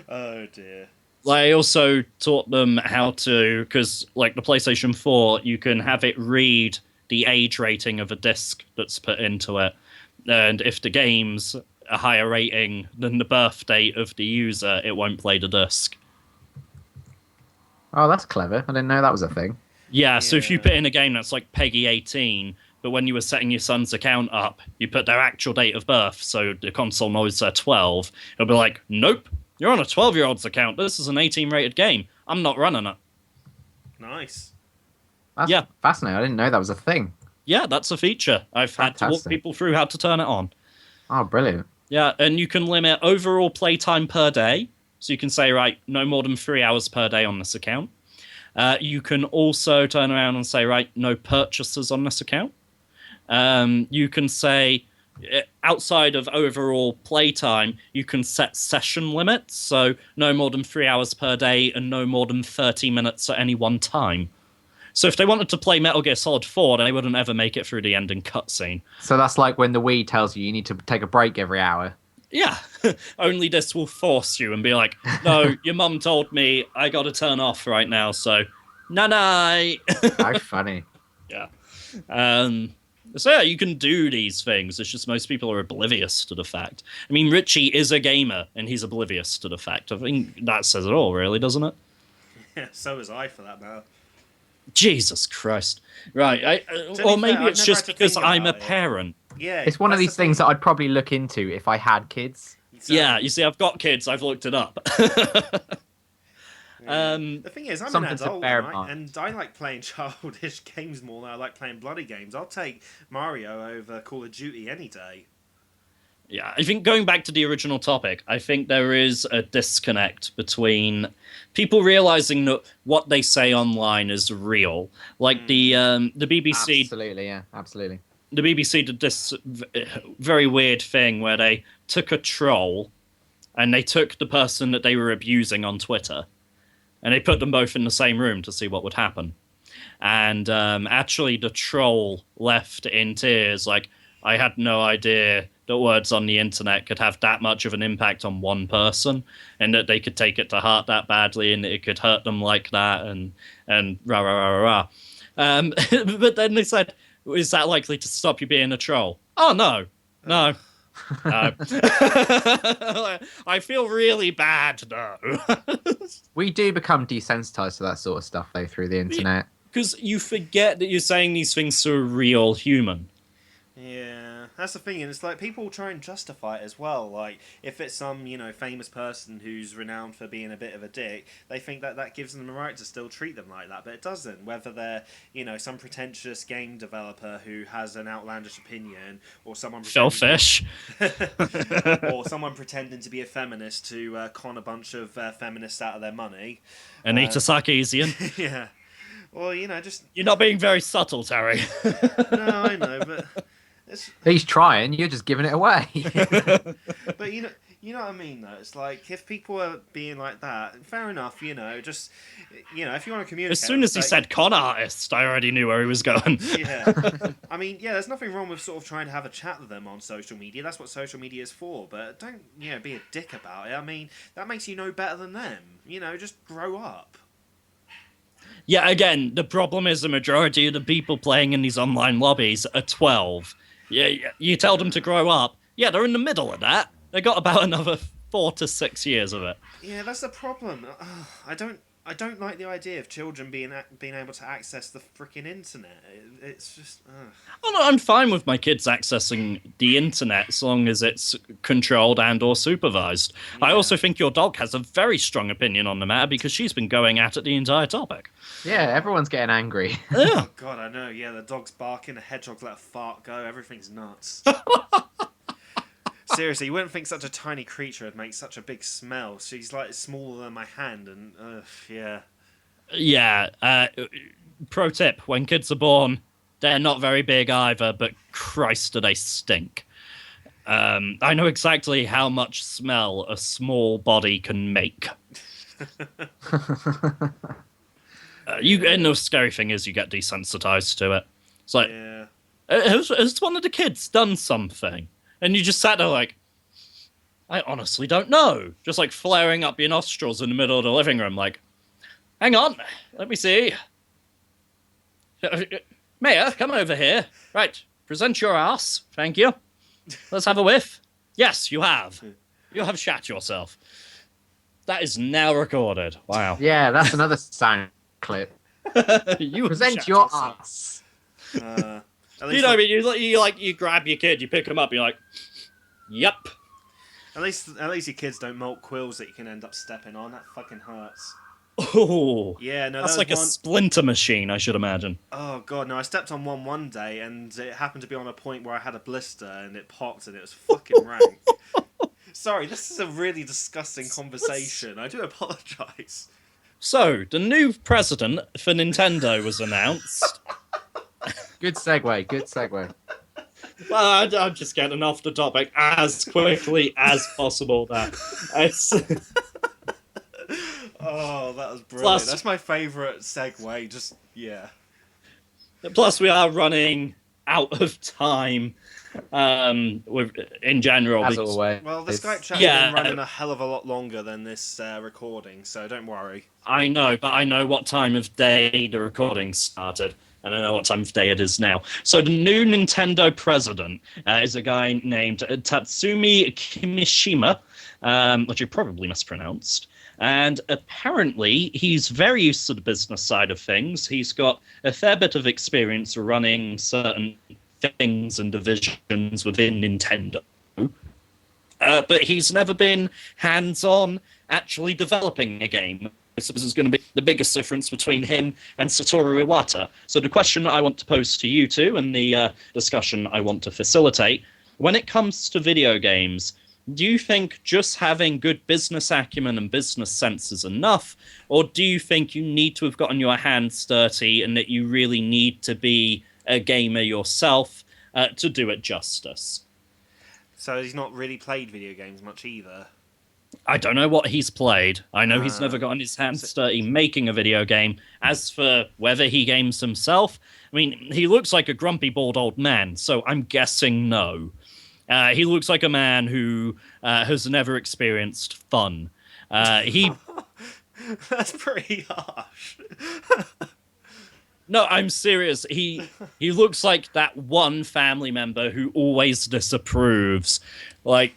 Oh dear. I also taught them how to, because like the PlayStation 4, you can have it read the age rating of a disc that's put into it. And if the game's a higher rating than the birth date of the user, it won't play the disc. Oh, that's clever. I didn't know that was a thing. Yeah, so if you Yeah. put in a game that's like PEGI 18, but when you were setting your son's account up, you put their actual date of birth, so the console knows they're 12, it'll be like, nope, you're on a 12-year-old's account. This is an 18-rated game. I'm not running it. Nice. That's Yeah. fascinating. I didn't know that was a thing. Yeah, that's a feature. I've had to walk Fantastic. people through how to turn it on. Oh, brilliant. Yeah, and you can limit overall playtime per day. So you can say, right, no more than 3 hours per day on this account. You can also turn around and say, right, no purchases on this account. You can say, outside of overall playtime, you can set session limits. So no more than 3 hours per day and no more than 30 minutes at any one time. So if they wanted to play Metal Gear Solid 4, they wouldn't ever make it through the ending cutscene. So that's like when the Wii tells you need to take a break every hour. Yeah, only this will force you and be like, no, your mum told me I got to turn off right now, so night. How funny. Yeah. So yeah, you can do these things. It's just most people are oblivious to the fact. I mean, Richie is a gamer, and he's oblivious to the fact. I think that says it all, really, doesn't it? Yeah, so was I for that matter. Jesus Christ. Right. To Or be maybe fair, it's I've just never had to because think I'm a about it. parent. Yeah. It's one of that's these the things thing. that I'd probably look into if I had kids. So- Yeah, you see, I've got kids. I've looked it up. The thing is, I'm an Something to adult, bear in right? mind. And I like playing childish games more than I like playing bloody games. I'll take Mario over Call of Duty any day. Yeah, I think going back to the original topic, I think there is a disconnect between people realizing that what they say online is real. Like the BBC, Absolutely, yeah, absolutely. the BBC did this very weird thing where they took a troll and they took the person that they were abusing on Twitter and they put them both in the same room to see what would happen. And actually, the troll left in tears, like, I had no idea that words on the internet could have that much of an impact on one person, and that they could take it to heart that badly, and it could hurt them like that, and rah rah rah rah. But then they said, "Is that likely to stop you being a troll?" Oh no, no. No. I feel really bad though. We do become desensitized to that sort of stuff, though, through the internet. Because you forget that you're saying these things to a real human. Yeah. that's the thing, and it's like people try and justify it as well. Like if it's some famous person who's renowned for being a bit of a dick, they think that gives them the right to still treat them like that, but it doesn't. Whether they're some pretentious game developer who has an outlandish opinion, or someone Phil Fish, or someone pretending to be a feminist to con a bunch of feminists out of their money. Anita Sarkeesian. Yeah. Well, just You're not being very subtle, Terry. no, I know, but He's trying. You're just giving it away. but you know what I mean, though. It's like if people are being like that, fair enough. Just if you want to communicate. As soon as he said con artist, I already knew where he was going. Yeah, I mean, there's nothing wrong with sort of trying to have a chat with them on social media. That's what social media is for. But don't be a dick about it. I mean, that makes you know better than them. Just grow up. Yeah, again, the problem is the majority of the people playing in these online lobbies are 12. Yeah, you tell them to grow up. Yeah, they're in the middle of that. They got about another 4 to 6 years of it. Yeah, that's the problem. I don't like the idea of children being able to access the freaking internet. It's just. Oh, no, I'm fine with my kids accessing the internet as long as it's controlled and or supervised. Yeah. I also think your dog has a very strong opinion on the matter because she's been going at it the entire topic. Yeah, everyone's getting angry. Yeah. Oh, God, I know. Yeah, the dog's barking, the hedgehog let a fart go. Everything's nuts. Seriously, you wouldn't think such a tiny creature would make such a big smell. She's like smaller than my hand, and yeah. Yeah. Pro tip: when kids are born, they're not very big either, but Christ, do they stink. I know exactly how much smell a small body can make. And the scary thing is, you get desensitized to it. It's like, yeah. Has one of the kids done something? And you just sat there like, I honestly don't know. Just like flaring up your nostrils in the middle of the living room, like, hang on, let me see. Maya, come over here. Right, present your ass. Thank you. Let's have a whiff. Yes, you have. You have shat yourself. That is now recorded. Wow. Yeah, that's another sound clip. You present your ass. You know what I mean? You grab your kid, you pick him up, you're like, yep. At least your kids don't molt quills that you can end up stepping on. That fucking hurts. Oh. Yeah, no, that's like a splinter machine, I should imagine. Oh, God, no, I stepped on one day, and it happened to be on a point where I had a blister, and it popped, and it was fucking rank. Sorry, this is a really disgusting conversation. I do apologise. So, the new president for Nintendo was announced. Good segue. Well, I'm just getting off the topic as quickly as possible. Oh, that was brilliant. Plus, that's my favourite segue. Just, yeah. Plus, we are running out of time in general. As always. Well, the Skype chat's been running a hell of a lot longer than this recording, so don't worry. I know, but I know what time of day the recording started. I don't know what time of day it is now. So the new Nintendo president is a guy named Tatsumi Kimishima, which you probably mispronounced. And apparently he's very used to the business side of things. He's got a fair bit of experience running certain things and divisions within Nintendo. But he's never been hands-on actually developing a game. So this is going to be the biggest difference between him and Satoru Iwata. So the question I want to pose to you two, and the discussion I want to facilitate, when it comes to video games, do you think just having good business acumen and business sense is enough? Or do you think you need to have gotten your hands dirty and that you really need to be a gamer yourself to do it justice? So he's not really played video games much either. I don't know what he's played. I know he's never gotten his hands dirty making a video game. As for whether he games himself, I mean, he looks like a grumpy, bald old man, so I'm guessing no. He looks like a man who has never experienced fun. That's pretty harsh. No, I'm serious. He looks like that one family member who always disapproves. Like,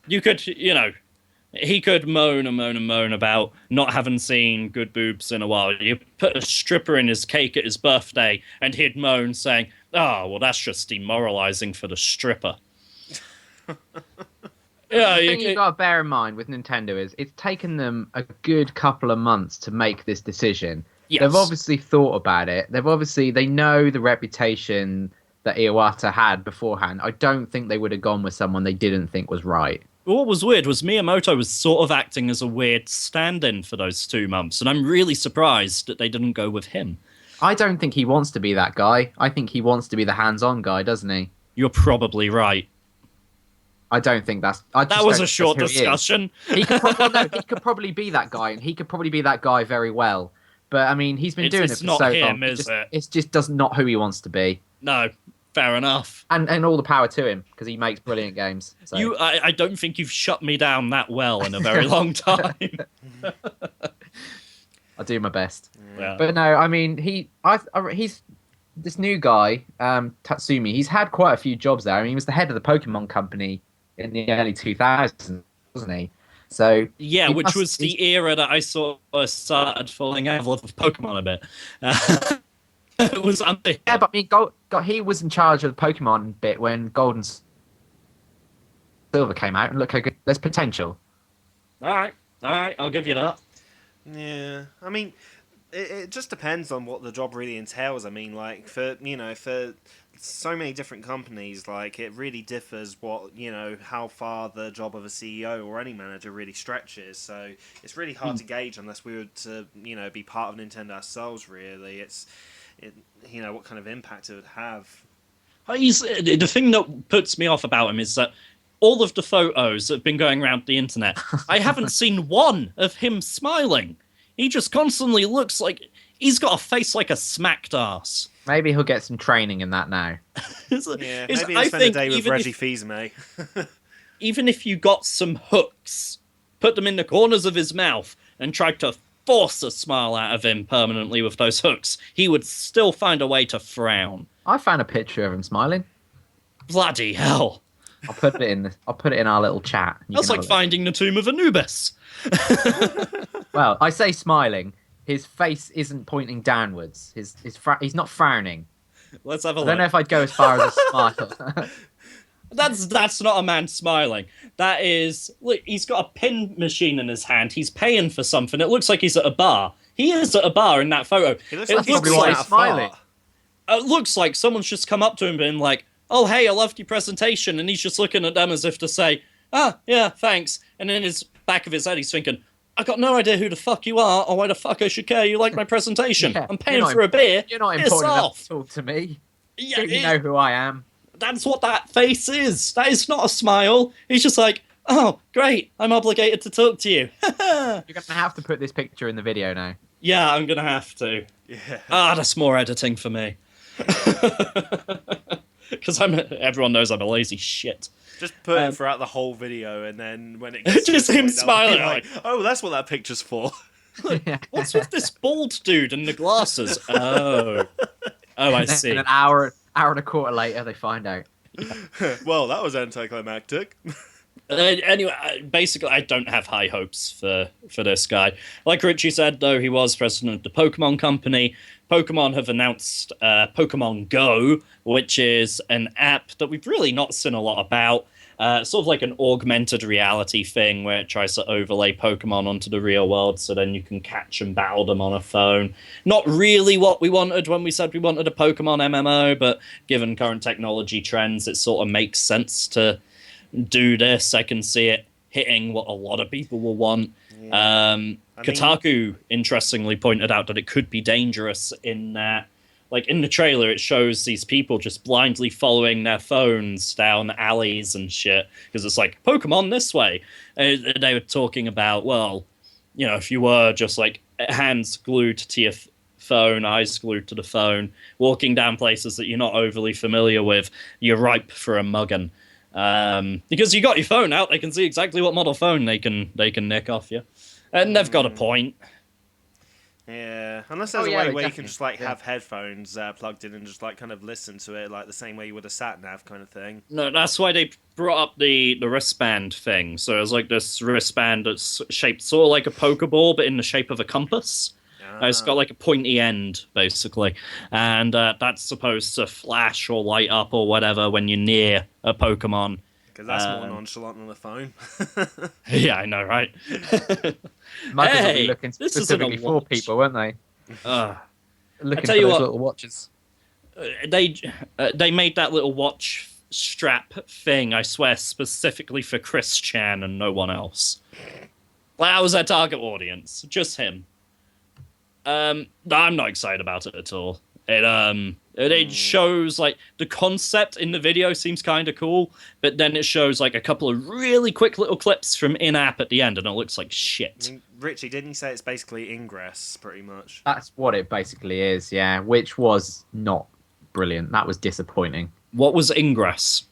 you could, he could moan and moan and moan about not having seen good boobs in a while. You put a stripper in his cake at his birthday, and he'd moan saying, "Oh, well, that's just demoralizing for the stripper." Yeah, The thing you've got to bear in mind with Nintendo is it's taken them a good couple of months to make this decision. yes. They've obviously thought about it. They know the reputation that Iwata had beforehand. I don't think they would have gone with someone they didn't think was right. What was weird was Miyamoto was sort of acting as a weird stand-in for those 2 months, and I'm really surprised that they didn't go with him. I don't think he wants to be that guy. I think he wants to be the hands-on guy, doesn't he? You're probably right. I don't think that's... That was a short discussion. He could probably be that guy, and he could probably be that guy very well. But, I mean, he's been doing it for not so him, long. is it? It's just does not who he wants to be. No, fair enough. And all the power to him, because he makes brilliant games. So. I don't think you've shut me down that well in a very long time. I'll do my best. Yeah. But no, I mean, he's this new guy, Tatsumi. He's had quite a few jobs there. I mean, he was the head of the Pokemon company in the early 2000s, wasn't he? So yeah, which was the era that I sort of started falling out of love with Pokemon a bit. It was under him. Yeah, but I mean, he was in charge of the Pokemon bit when Gold and Silver came out, and look how good. There's potential. All right, I'll give you that. Yeah, I mean, it just depends on what the job really entails. I mean, like for so many different companies, like it really differs what how far the job of a CEO or any manager really stretches. So it's really hard to gauge unless we were to be part of Nintendo ourselves. Really, what kind of impact it would have. The thing that puts me off about him is that all of the photos that have been going around the internet, I haven't seen one of him smiling. He just constantly looks like he's got a face like a smacked ass. Maybe he'll get some training in that now. Yeah, maybe he'll spend a day with Reggie Fils-Aimé. Even if you got some hooks, put them in the corners of his mouth, and tried to force a smile out of him permanently with those hooks, he would still find a way to frown. I found a picture of him smiling. Bloody hell! I'll put it in our little chat. That's like finding the tomb of Anubis. Well, I say smiling. His face isn't pointing downwards. He's not frowning. Let's have a look. I don't know if I'd go as far as a smile. That's not a man smiling. That is, look, he's got a pin machine in his hand. He's paying for something. It looks like he's at a bar. He is at a bar in that photo. It looks like he's smiling. It looks like someone's just come up to him and been like, "Oh, hey, I loved your presentation," and he's just looking at them as if to say, "Ah, yeah, thanks." And in his back of his head, he's thinking, "I got no idea who the fuck you are, or why the fuck I should care you like my presentation. Yeah, I'm paying for a beer. You're not Piss important enough off." to talk to me. Yeah, Don't you know who I am? That's what that face is. That is not a smile. He's just like, "Oh, great, I'm obligated to talk to you." You're going to have to put this picture in the video now. Yeah, I'm going to have to. Yeah. That's more editing for me. Because everyone knows I'm a lazy shit. Just put it throughout the whole video, and then when it gets just to the him point, they'll be smiling, like, "Oh, that's what that picture's for." What's with this bald dude and the glasses? Oh, I see. And an hour and a quarter later, they find out. Well, that was anticlimactic. Anyway, basically, I don't have high hopes for this guy. Like Richie said, though, he was president of the Pokemon Company. Pokemon have announced Pokemon Go, which is an app that we've really not seen a lot about. Sort of like an augmented reality thing where it tries to overlay Pokemon onto the real world so then you can catch and battle them on a phone. Not really what we wanted when we said we wanted a Pokemon MMO, but given current technology trends, it sort of makes sense to do this. I can see it hitting what a lot of people will want. Yeah. Kotaku, interestingly, pointed out that it could be dangerous in that, like in the trailer, it shows these people just blindly following their phones down alleys and shit, because it's like, Pokemon this way. And they were talking about, well, if you were just like hands glued to your phone, eyes glued to the phone, walking down places that you're not overly familiar with, you're ripe for a mugging. Because you got your phone out, they can see exactly what model phone they can nick off you. And they've got a point. Yeah, unless there's a way where you can just have headphones plugged in and just kind of listen to it like the same way you would a sat nav kind of thing. No, that's why they brought up the wristband thing. So it's like this wristband that's shaped sort of like a Pokeball, but in the shape of a compass. It's got like a pointy end, basically. And that's supposed to flash or light up or whatever when you're near a Pokemon. Because that's more nonchalant than the phone. Yeah, I know, right? Microsoft will be Hey, looking this isn't a specifically for watch. people, weren't they? Uh, Looking tell for you those what- little watches. they made that little watch strap thing, I swear, specifically for Chris Chan and no one else. That was their target audience, just him. I'm not excited about it at all. It shows like the concept in the video seems kind of cool, but then it shows like a couple of really quick little clips from in-app at the end, and it looks like shit. I mean, Richie, didn't you say it's basically Ingress, pretty much? That's what it basically is, yeah. Which was not brilliant. That was disappointing. What was Ingress?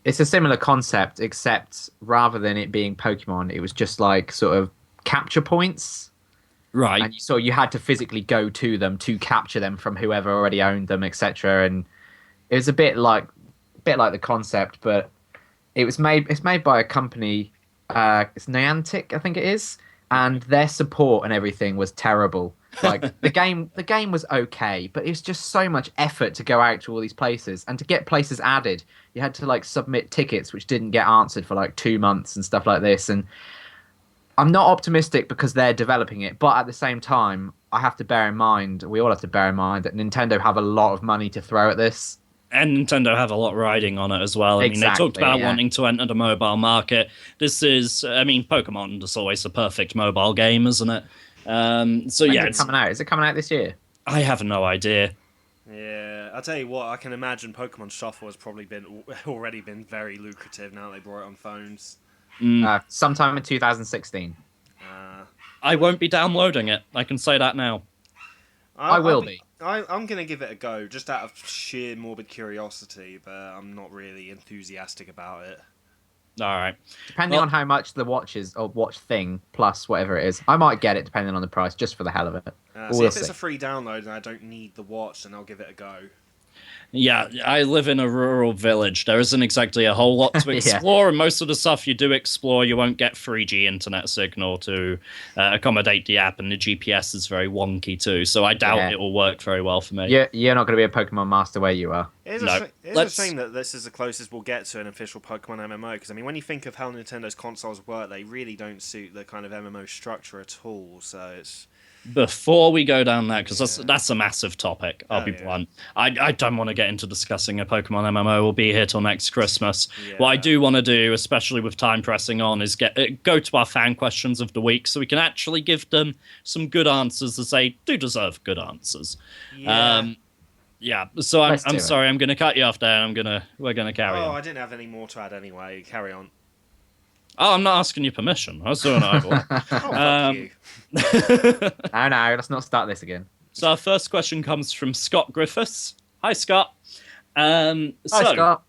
It's a similar concept, except rather than it being Pokemon, it was just like sort of capture points. Right. And you had to physically go to them to capture them from whoever already owned them, etc. And it was a bit like the concept, but it's made by a company. It's Niantic, I think it is, and their support and everything was terrible. Like the game was okay, but it was just so much effort to go out to all these places, and to get places added, you had to like submit tickets which didn't get answered for like 2 months and stuff like this. And I'm not optimistic because they're developing it, but at the same time, we all have to bear in mind that Nintendo have a lot of money to throw at this. And Nintendo have a lot riding on it as well. I mean, they talked Exactly, about yeah. wanting to enter the mobile market. Pokemon is always the perfect mobile game, isn't it? So When's yeah, it coming out? Is it coming out this year? I have no idea. Yeah, I'll tell you what, I can imagine Pokemon Shuffle has probably already been very lucrative now they brought it on phones. Sometime in 2016. I won't be downloading it. I can say that now. I will be. I'm going to give it a go, just out of sheer morbid curiosity, but I'm not really enthusiastic about it. All right. Depending on how much the watch is, or watch thing, plus whatever it is. I might get it depending on the price, just for the hell of it. See, if it's a free download and I don't need the watch, then I'll give it a go. Yeah, I live in a rural village. There isn't exactly a whole lot to Yeah. explore, and most of the stuff you do explore, you won't get 3G internet signal to accommodate the app, and the GPS is very wonky too, so I doubt it will work very well for me. You're not going to be a Pokemon master where you are. It is a shame that this is the closest we'll get to an official Pokemon MMO, because I mean, when you think of how Nintendo's consoles work, they really don't suit the kind of MMO structure at all, so it's... Before we go down that, because that's a massive topic, I'll be yeah. blunt. I don't want to get into discussing a Pokemon MMO. We'll be here till next Christmas. Yeah. What I do want to do, especially with time pressing on, is go to our fan questions of the week so we can actually give them some good answers, as they do deserve good answers. Yeah. So I'm Let's do it. sorry, I'm going to cut you off there. We're gonna carry on. I didn't have any more to add anyway. Carry on. Oh, I'm not asking your permission. I was doing it either way. Oh, fuck you. No, let's not start this again. So our first question comes from Scott Griffiths. Hi, Scott. Hi, Scott.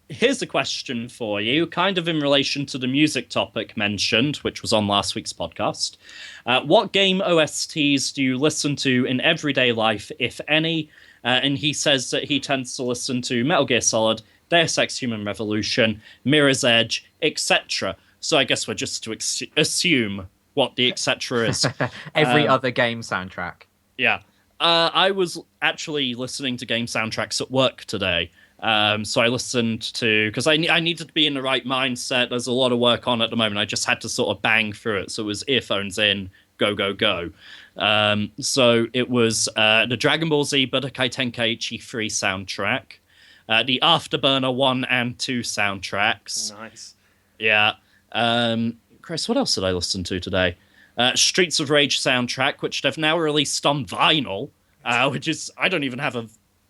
Here's a question for you, kind of in relation to the music topic mentioned, which was on last week's podcast. What game OSTs do you listen to in everyday life, if any? And he says that he tends to listen to Metal Gear Solid, Deus Ex Human Revolution, Mirror's Edge, etc. So I guess we're just to assume what the etc. is. Every other game soundtrack. Yeah. I was actually listening to game soundtracks at work today. So I listened to, because I needed to be in the right mindset. There's a lot of work on at the moment. I just had to sort of bang through it. So it was earphones in, go, go, go. So it was the Dragon Ball Z Budokai Tenkaichi 3 soundtrack, the Afterburner 1 and 2 soundtracks. Nice. Yeah. Chris, what else did I listen to today? Streets of Rage soundtrack, which they've now released on vinyl, which is, I don't even have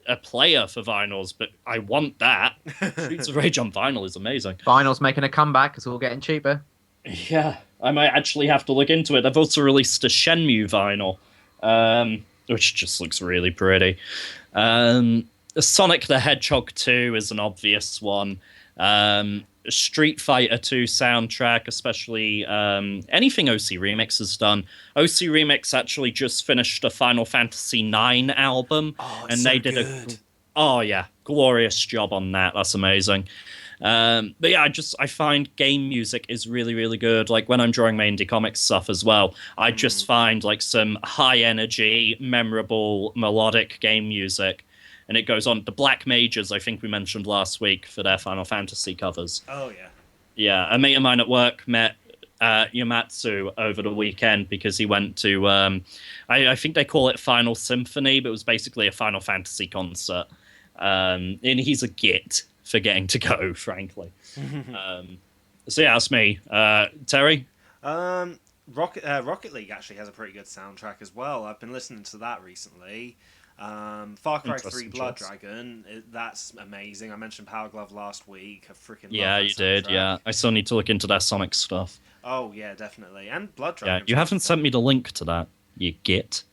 a player for vinyls, but I want that. Streets of Rage on vinyl is amazing. Vinyl's making a comeback. It's all getting cheaper. Yeah, I might actually have to look into it. They've also released a Shenmue vinyl, which just looks really pretty. Sonic the Hedgehog 2 is an obvious one. Street Fighter 2 soundtrack, especially anything OC Remix has done. OC Remix actually just finished a Final Fantasy IX album, and they did a glorious job on that. That's amazing. But yeah, I find game music is really, really good. Like when I'm drawing my indie comics stuff as well, I just find like some high energy, memorable, melodic game music and it goes on. The Black Mages, I think we mentioned last week for their Final Fantasy covers. Oh yeah. Yeah, a mate of mine at work met Yamatsu over the weekend because he went to, I think they call it Final Symphony, but it was basically a Final Fantasy concert. And he's a git for getting to go, frankly. So yeah, that's me. Terry? Rocket League actually has a pretty good soundtrack as well. I've been listening to that recently. Far Cry 3 Blood Dragon, that's amazing. I mentioned Power Glove last week. I freaking love Yeah, that you did. soundtrack. Yeah, I still need to look into that Sonic stuff. Oh yeah, definitely. And Blood Yeah, Dragon. you haven't sent me the link to that, you git.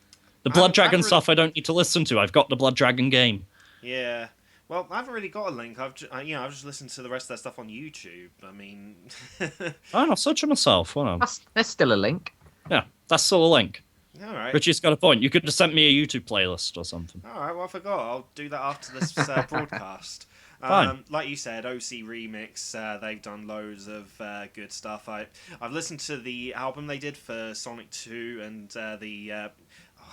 The Blood Dragon stuff I don't need to listen to. I've got the Blood Dragon game. Yeah. Well, I haven't really got a link. I've just listened to the rest of their stuff on YouTube. I mean, I'm not such a myself. Hold on. There's still a link. Yeah, that's still a link. all right. Richie's got a point. You could have sent me a YouTube playlist or something. All right. Well, I forgot. I'll do that after this broadcast. Fine. Like you said, OC Remix. They've done loads of good stuff. I've listened to the album they did for Sonic 2 and I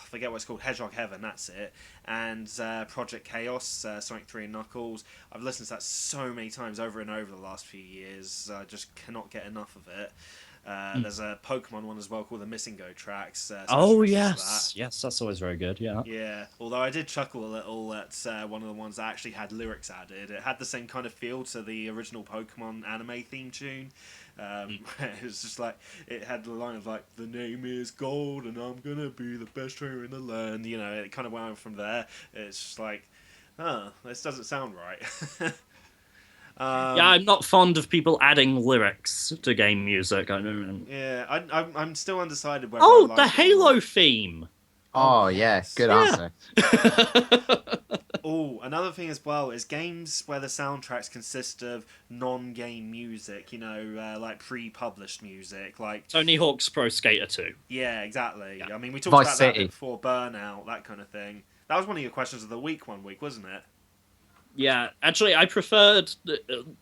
forget what it's called, Hedgehog Heaven, that's it, and Project Chaos, Sonic 3 and Knuckles. I've listened to that so many times over and over the last few years. I just cannot get enough of it. There's a Pokemon one as well called the Missing Go Tracks. So Oh, I should listen to yes. that. Yes, that's always very good, yeah. Yeah, although I did chuckle a little at one of the ones that actually had lyrics added. It had the same kind of feel to the original Pokemon anime theme tune. It was just like, it had the line of like, the name is Gold and I'm gonna be the best trainer in the land. You know, it kind of went on from there. It's just like, this doesn't sound right. Yeah, I'm not fond of people adding lyrics to game music. I don't. Yeah, I'm still undecided whether I Oh, like the it or Halo not. theme. Oh, yeah. Good Yeah. answer. Oh, another thing as well is games where the soundtracks consist of non-game music, like pre-published music, like Tony Hawk's Pro Skater 2. yeah, exactly. Yeah. I mean, we talked Vice about City. that before, Burnout, that kind of thing. That was one of your questions of the week one week, wasn't it? Yeah, actually, I preferred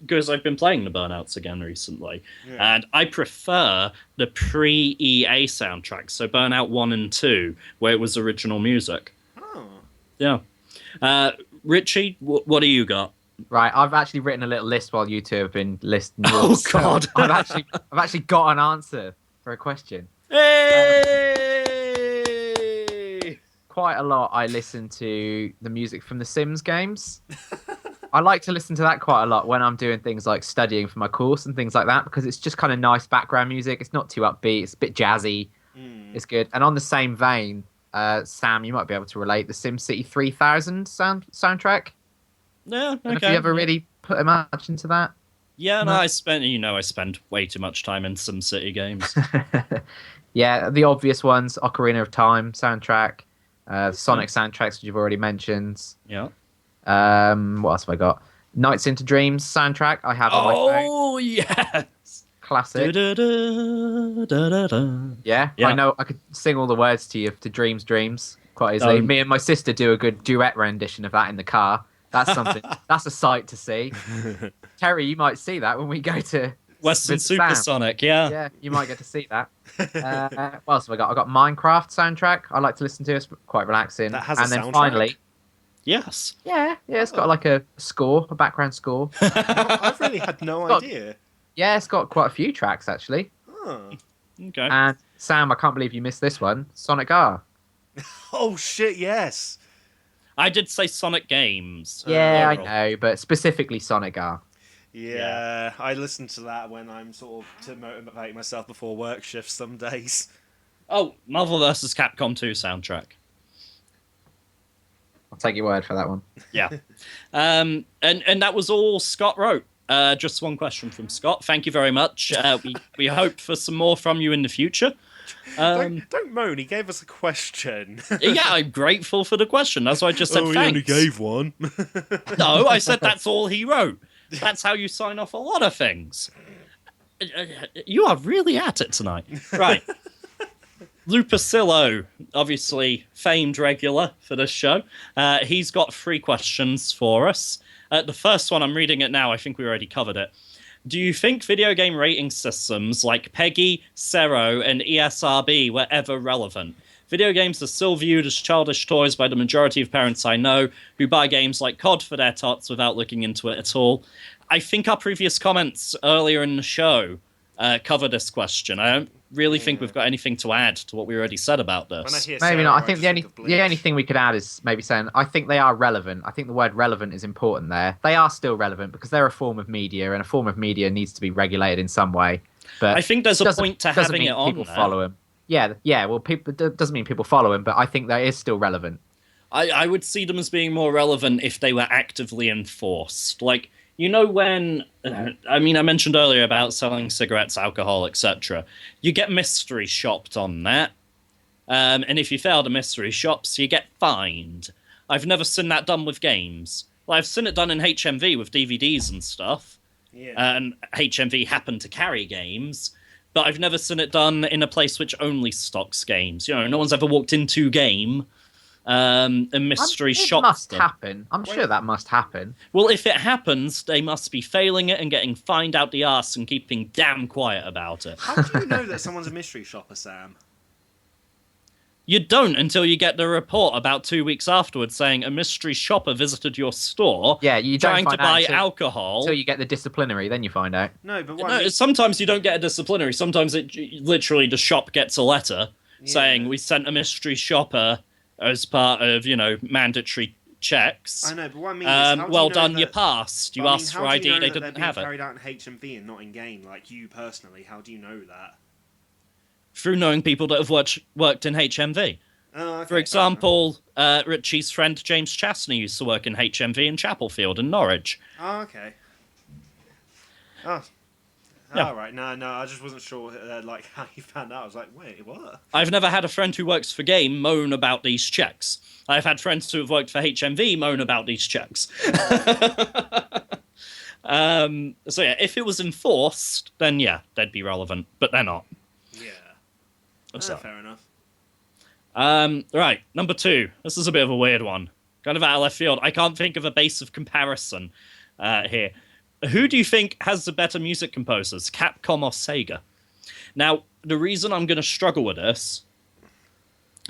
because I've been playing the Burnouts again recently, Yeah. and I prefer the pre-EA soundtracks, so Burnout 1 and 2, where it was original music. Oh, Yeah. Richie, what do you got? Right, I've actually written a little list while you two have been listing. Oh, yours. So God. I've actually got an answer for a question. Hey! Quite a lot. I listen to the music from the Sims games. I like to listen to that quite a lot when I'm doing things like studying for my course and things like that because it's just kind of nice background music. It's not too upbeat. It's a bit jazzy. It's good. And on the same vein, Sam, you might be able to relate the SimCity 3000 soundtrack. Yeah, And okay. have you ever really put much into that? Yeah, no, No. I spend way too much time in SimCity games. Yeah, the obvious ones: Ocarina of Time soundtrack, Sonic soundtracks, which you've already mentioned. Yeah. What else have I got? Nights into Dreams soundtrack. I have on my phone. Oh, yes. Classic. Da-da-da-da-da-da. Yeah, Yeah. I know. I could sing all the words to you to Dreams, Dreams quite easily. Me and my sister do a good duet rendition of that in the car. That's something. That's a sight to see. Terry, you might see that when we go to Western with Sam. Supersonic, yeah. Yeah, you might get to see that. What else have I got? I got Minecraft soundtrack. I like to listen to. It's quite relaxing. That has and a then soundtrack? finally, Yes. yeah, it's got like a score, a background score. I've really had no Got- idea. Yeah, it's got quite a few tracks actually. Huh. Okay. And Sam, I can't believe you missed this one. Sonic R. Oh shit! Yes. I did say Sonic games. Yeah, I plural. know, but specifically Sonic R. Yeah, I listen to that when I'm sort of to motivate myself before work shifts some days. Oh, Marvel vs. Capcom 2 soundtrack. I'll take your word for that one. Yeah. And that was all Scott wrote. Just one question from Scott. Thank you very much. We hope for some more from you in the future. Don't moan. He gave us a question. Yeah, I'm grateful for the question. That's why I just said he thanks. only gave one. No, I said that's all he wrote. That's how you sign off a lot of things. You are really at it tonight. Right. Lupacillo, obviously famed regular for this show. He's got 3 questions for us. The first one, I'm reading it now. I think we already covered it. Do you think video game rating systems like PEGI, Cero, and ESRB were ever relevant? Video games are still viewed as childish toys by the majority of parents I know, who buy games like COD for their tots without looking into it at all. I think our previous comments earlier in the show cover this question. I don't really think we've got anything to add to what we already said about When I this. hear Maybe Sarah, not. I think just of the only thing we could add is maybe saying I think they are relevant. I think the word relevant is important there. They are still relevant because they're a form of media, and a form of media needs to be regulated in some way. But I think there's a point to doesn't having mean it on people there. follow him. Yeah. Well, people doesn't mean people follow him, but I think that is still relevant. I would see them as being more relevant if they were actively enforced. Like, you know when... I mentioned earlier about selling cigarettes, alcohol, etc. You get mystery shopped on that. And if you fail the mystery shops, you get fined. I've never seen that done with games. Well, I've seen it done in HMV with DVDs and stuff. Yeah. And HMV happen to carry games. But I've never seen it done in a place which only stocks games. You know, no one's ever walked into game and mystery shop. It must happen. I'm sure that must happen. Well, if it happens, they must be failing it and getting fined out the arse and keeping damn quiet about it. How do you know that someone's a mystery shopper, Sam? You don't until you get the report about 2 weeks afterwards saying a mystery shopper visited your store Yeah, you don't trying to find out buy until- alcohol. Until you get the disciplinary, then you find out. No, but what No, I mean, sometimes you don't get a disciplinary. Sometimes it literally the shop gets a letter saying Yeah. we sent a mystery shopper as part of, mandatory checks. I know, but what I mean is, how do well you know done, that, you passed. You but I mean, asked how for do you ID, know they that they're didn't being have it. carried out in HMV and not in game, like you personally. How do you know that? Through knowing people that have worked in HMV. Oh, okay, For example, Richie's friend James Chastney used to work in HMV in Chapelfield in Norwich. Oh, okay. Oh. Yeah. All right. No, I just wasn't sure, like, how you found out. I was like, wait, what? I've never had a friend who works for Game moan about these checks. I've had friends who have worked for HMV moan about these checks. So yeah, if it was enforced, then yeah, they'd be relevant, but they're not. Yeah. So. Fair enough. Right, number 2. This is a bit of a weird one. Kind of out of left field. I can't think of a base of comparison here. Who do you think has the better music composers, Capcom or Sega? Now, the reason I'm going to struggle with this,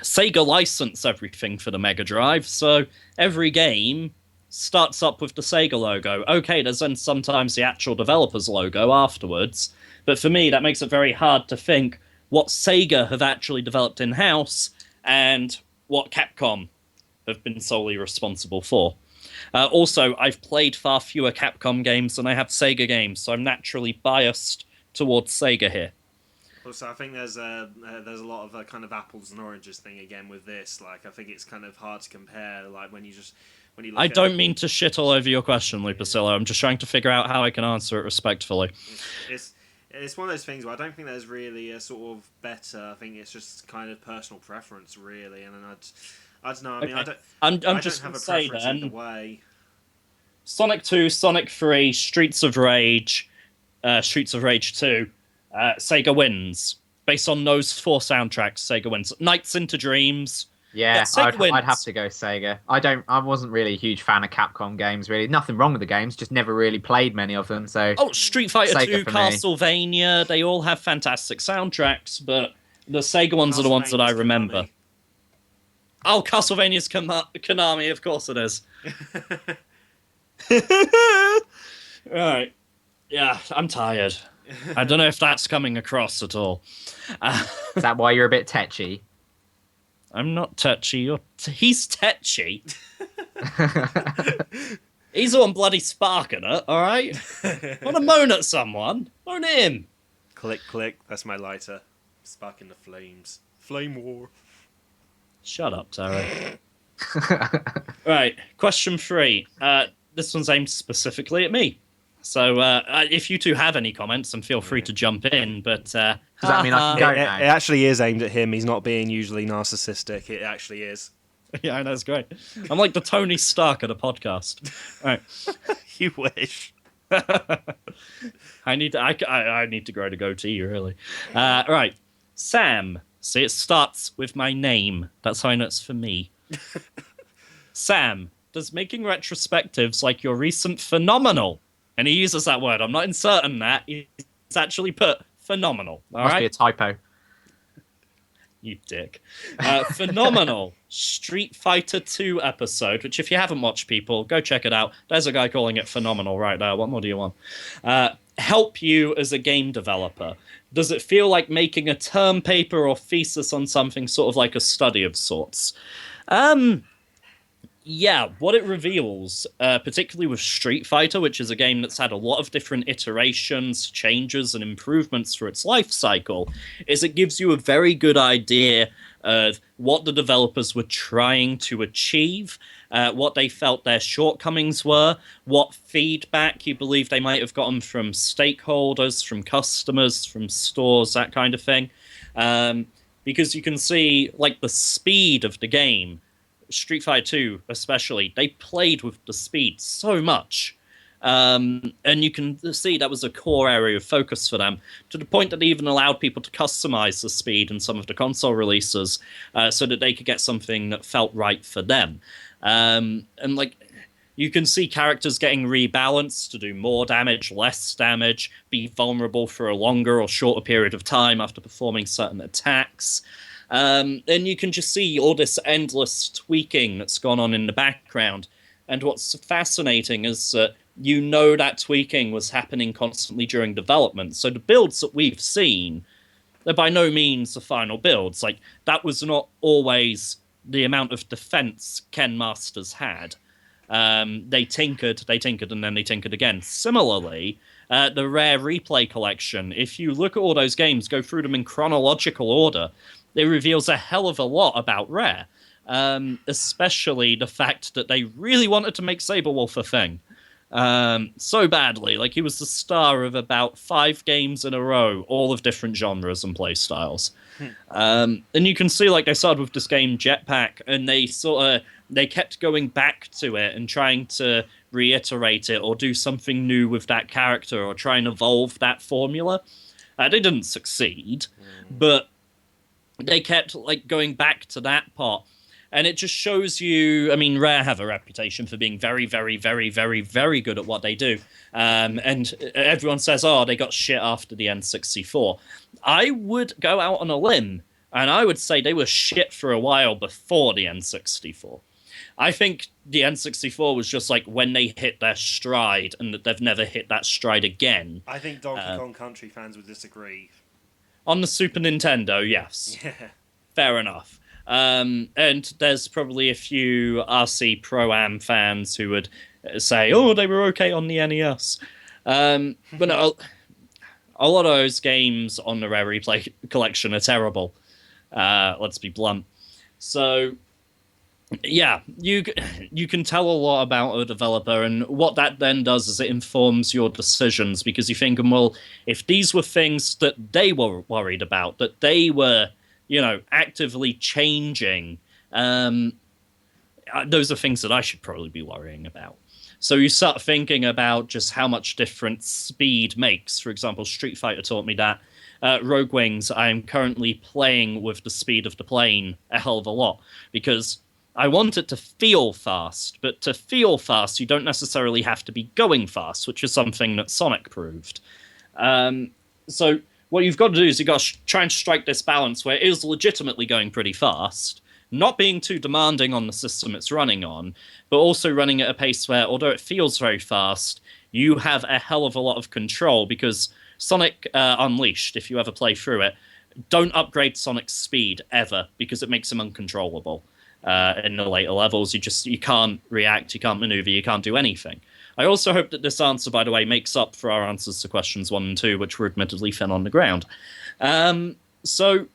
Sega licensed everything for the Mega Drive, so every game starts up with the Sega logo. Okay, there's then sometimes the actual developer's logo afterwards, but for me, that makes it very hard to think what Sega have actually developed in-house and what Capcom have been solely responsible for. Also, I've played far fewer Capcom games than I have Sega games, so I'm naturally biased towards Sega here. Also, I think there's a lot of kind of apples and oranges thing again with this. Like, I think it's kind of hard to compare. Like when you look I at don't mean to shit all over your question, Lupacillo. I'm just trying to figure out how I can answer it respectfully. It's one of those things where I don't think there's really a sort of better. I think it's just kind of personal preference, really. And then I don't know. I mean, Okay. I I'm don't just have going a to say preference then, either way. Sonic 2, Sonic 3, Streets of Rage 2, Sega wins. Based on those 4 soundtracks, Sega wins. Nights into Dreams. Yeah, Sega wins. I'd have to go Sega. I wasn't really a huge fan of Capcom games, really. Nothing wrong with the games, just never really played many of them. So Oh, Street Fighter Sega 2, for me. Castlevania, they all have fantastic soundtracks, but the Sega ones are the ones that I Castlevania's remember. Oh, Castlevania's Konami, of course it is. Right. Yeah, I'm tired. I don't know if that's coming across at all. is that why you're a bit tetchy? I'm not touchy. He's tetchy. He's on bloody sparking it, alright? Want to moan at someone? Moan at him. Click, click. That's my lighter. Sparking the flames. Flame war. Shut up, Terry. Right, question 3. This one's aimed specifically at me. So if you two have any comments, then feel free to jump in. But does that mean I can go? It actually is aimed at him. He's not being usually narcissistic. It actually is. Yeah, I know, it's great. I'm like the Tony Stark of the podcast. All right. You wish. I need to grow the goatee, really. Right. Sam. See, it starts with my name. That's how I know it's for me. Sam, does making retrospectives like your recent phenomenal, and he uses that word, I'm not inserting that, he's actually put phenomenal. All Must right? be a typo. You dick. Phenomenal Street Fighter 2 episode, which if you haven't watched, people, go check it out. There's a guy calling it phenomenal right now. What more do you want? Help you as a game developer? Does it feel like making a term paper or thesis on something, sort of like a study of sorts? Yeah, what it reveals, particularly with Street Fighter, which is a game that's had a lot of different iterations, changes, and improvements through its life cycle, is it gives you a very good idea of what the developers were trying to achieve, what they felt their shortcomings were, what feedback you believe they might have gotten from stakeholders, from customers, from stores, that kind of thing. Because you can see, like, the speed of the game, Street Fighter 2 especially, they played with the speed so much. And you can see that was a core area of focus for them, to the point that they even allowed people to customize the speed in some of the console releases so that they could get something that felt right for them. And like, you can see characters getting rebalanced to do more damage, less damage, be vulnerable for a longer or shorter period of time after performing certain attacks. And you can just see all this endless tweaking that's gone on in the background. And what's fascinating is that you know that tweaking was happening constantly during development. So the builds that we've seen, they're by no means the final builds. Like, that was not always the amount of defense Ken Masters had. They tinkered, and then they tinkered again. Similarly, the Rare Replay collection, if you look at all those games, go through them in chronological order, it reveals a hell of a lot about Rare. Especially the fact that they really wanted to make Saberwolf a thing. So badly. Like, he was the star of about 5 games in a row, all of different genres and play styles. And you can see, like, they started with this game Jetpack, and they kept going back to it and trying to reiterate it or do something new with that character or try and evolve that formula. They didn't succeed, but they kept, like, going back to that part. And it just shows you, I mean, Rare have a reputation for being very, very, very, very, very good at what they do. And everyone says, oh, they got shit after the N64. I would go out on a limb, and I would say they were shit for a while before the N64. I think the N64 was just like when they hit their stride, and that they've never hit that stride again. I think Donkey Kong Country fans would disagree. On the Super Nintendo, yes. Yeah. Fair enough. And there's probably a few RC Pro-Am fans who would say, oh, they were okay on the NES. But no, a lot of those games on the Rare Replay collection are terrible. Let's be blunt. So, yeah, you can tell a lot about a developer, and what that then does is it informs your decisions, because you're thinking, well, if these were things that they were worried about, that they were, actively changing, those are things that I should probably be worrying about. So you start thinking about just how much difference speed makes. For example, Street Fighter taught me that. Rogue Wings, I am currently playing with the speed of the plane a hell of a lot, because I want it to feel fast, but to feel fast, you don't necessarily have to be going fast, which is something that Sonic proved. So what you've got to do is you've got to try and strike this balance where it is legitimately going pretty fast, not being too demanding on the system it's running on, but also running at a pace where, although it feels very fast, you have a hell of a lot of control, because Sonic Unleashed, if you ever play through it, don't upgrade Sonic's speed ever, because it makes him uncontrollable. In the later levels, you can't react, you can't maneuver, you can't do anything. I also hope that this answer, by the way, makes up for our answers to questions 1 and 2, which were admittedly thin on the ground. So,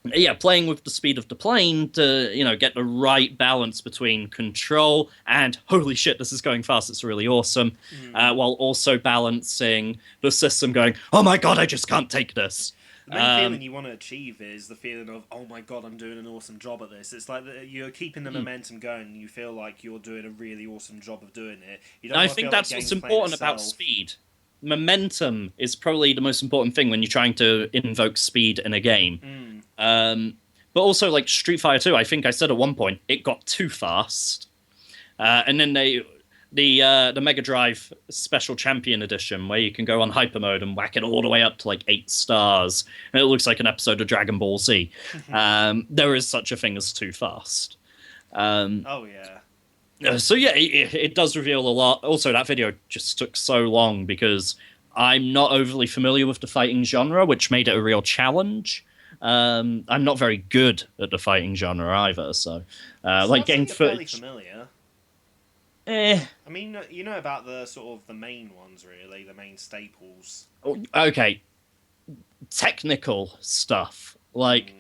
yeah, playing with the speed of the plane to, get the right balance between control and, holy shit, this is going fast, it's really awesome, while also balancing the system going, oh my god, I just can't take this. The main feeling you want to achieve is the feeling of, oh my god, I'm doing an awesome job at this. It's like you're keeping the momentum going, and you feel like you're doing a really awesome job of doing it. I think that's what's important about speed. Momentum is probably the most important thing when you're trying to invoke speed in a game. But also, like Street Fighter 2, I think I said at one point, it got too fast. And then the Mega Drive Special Champion Edition, where you can go on hyper mode and whack it all the way up to like 8 stars, and it looks like an episode of Dragon Ball Z. There is such a thing as too fast. Oh yeah. So yeah, it does reveal a lot. Also, that video just took so long because I'm not overly familiar with the fighting genre, which made it a real challenge. I'm not very good at the fighting genre either, so like getting fairly familiar. I mean, you know about the sort of the main ones, really, the main staples. Okay, technical stuff like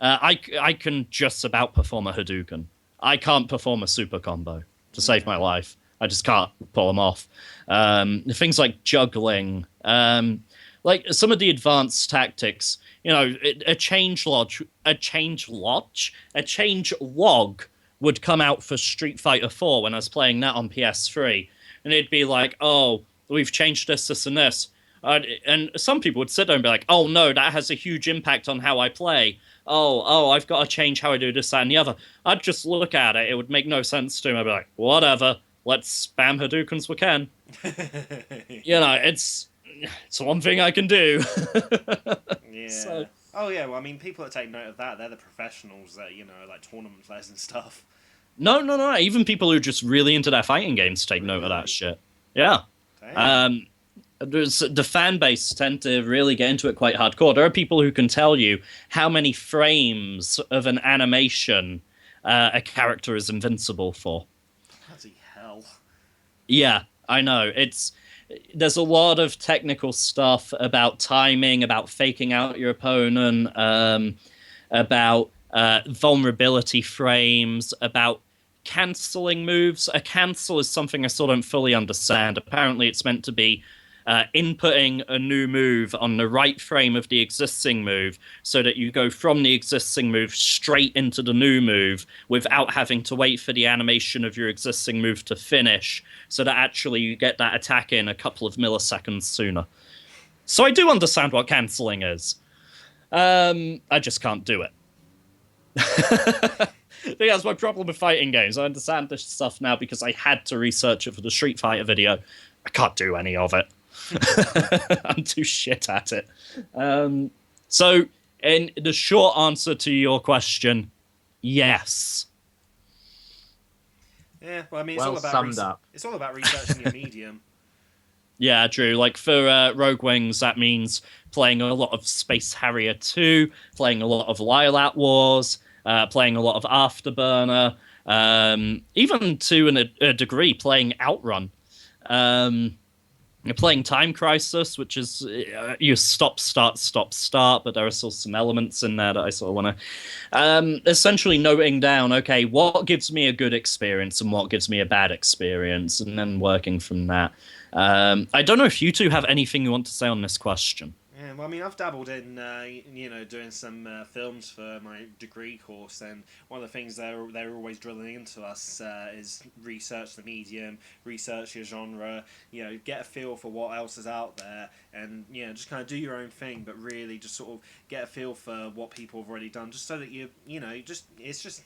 I can just about perform a Hadouken. I can't perform a super combo to save my life. I just can't pull them off. Things like juggling, like some of the advanced tactics. You know, a change log would come out for Street Fighter 4 when I was playing that on PS3, and it'd be like, oh, we've changed this, and this. And some people would sit there and be like, oh no, that has a huge impact on how I play. Oh, I've got to change how I do this, that, and the other. I'd just look at it. It would make no sense to me. I'd be like, whatever, let's spam Hadoukens we can. You know, it's one thing I can do. Yeah. So, oh yeah, well, I mean, people that take note of that, they're the professionals that, you know, like tournament players and stuff. No. Even people who are just really into their fighting games take note of that shit. Yeah. Damn. The fan base tend to really get into it quite hardcore. There are people who can tell you how many frames of an animation a character is invincible for. Bloody hell. Yeah, I know. There's a lot of technical stuff about timing, about faking out your opponent, about vulnerability frames, about cancelling moves. A cancel is something I still don't fully understand. Apparently it's meant to be inputting a new move on the right frame of the existing move so that you go from the existing move straight into the new move without having to wait for the animation of your existing move to finish, so that actually you get that attack in a couple of milliseconds sooner. So I do understand what cancelling is. I just can't do it. I think that's my problem with fighting games. I understand this stuff now because I had to research it for the Street Fighter video. I can't do any of it. I'm too shit at it. So, in the short answer to your question, yes. Yeah, well, I mean, it's Well all about summed up. It's all about researching your medium. Yeah, Drew. Like for Rogue Wings, that means playing a lot of Space Harrier 2, playing a lot of Lilat Wars, playing a lot of Afterburner, even to a degree playing Outrun. You're playing Time Crisis, which is you stop, start, but there are still some elements in there that I sort of want to... essentially noting down, okay, what gives me a good experience and what gives me a bad experience, and then working from that. I don't know if you two have anything you want to say on this question. Yeah, well, I mean, I've dabbled in, doing some films for my degree course, and one of the things they're always drilling into us is research the medium, research your genre, get a feel for what else is out there, and, just kind of do your own thing, but really just sort of get a feel for what people have already done, just so that it's just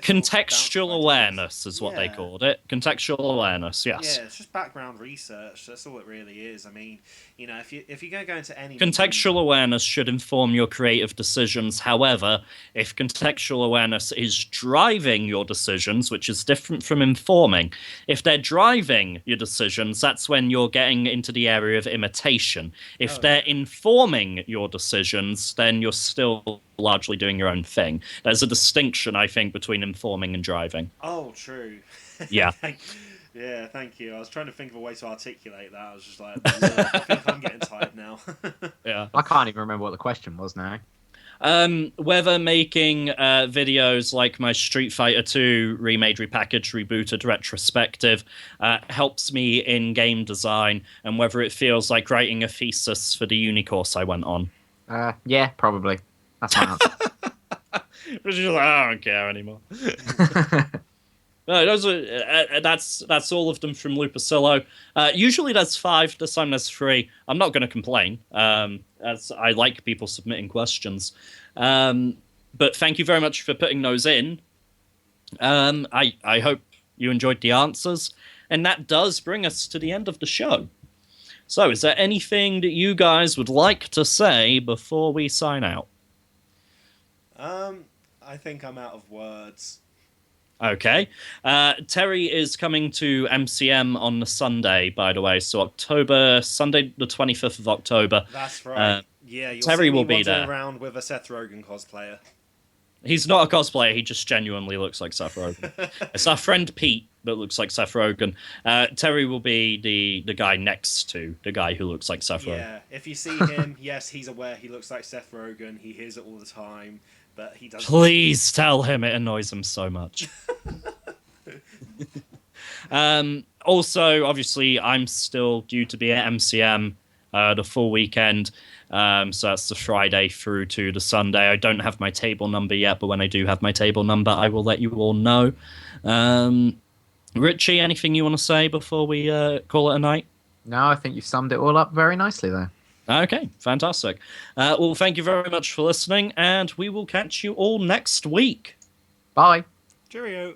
contextual awareness is what they called it. Contextual awareness, yes. Yeah, it's just background research. That's all it really is. I mean, if you're going to go into any... Contextual awareness should inform your creative decisions. However, if contextual awareness is driving your decisions, which is different from informing, if they're driving your decisions, that's when you're getting into the area of imitation. If they're informing your decisions, then you're still largely doing your own thing. There's a distinction, I think, between informing and driving. Oh, true. Yeah. Yeah, thank you. I was trying to think of a way to articulate that. I was just like, I think I'm getting tired now. Yeah. I can't even remember what the question was now. Whether making videos like my Street Fighter 2 remade, repackaged, rebooted retrospective helps me in game design, and whether it feels like writing a thesis for the uni course I went on. Yeah, probably. That's my answer. Just like, I don't care anymore. No, those are that's all of them from Lupacillo. Usually there's 5. This time there's 3. I'm not going to complain. As I like people submitting questions. But thank you very much for putting those in. I hope you enjoyed the answers. And that does bring us to the end of the show. So, is there anything that you guys would like to say before we sign out? I think I'm out of words. Okay. Terry is coming to MCM on the Sunday, by the way. So Sunday the 25th of October. That's right. Yeah, you'll Terry see me will be wandering there. around with a Seth Rogen cosplayer. He's not a cosplayer. He just genuinely looks like Seth Rogen. It's our friend Pete that looks like Seth Rogen. Terry will be the guy next to the guy who looks like Seth Rogen. Yeah, if you see him, yes, he's aware he looks like Seth Rogen. He hears it all the time, but he doesn't. Please tell him, it annoys him so much. Also, obviously, I'm still due to be at MCM the full weekend. So that's the Friday through to the Sunday. I don't have my table number yet, but when I do have my table number, I will let you all know. Richie, anything you want to say before we call it a night? No, I think you've summed it all up very nicely there. Okay, fantastic. Well, thank you very much for listening, and we will catch you all next week. Bye. Cheerio.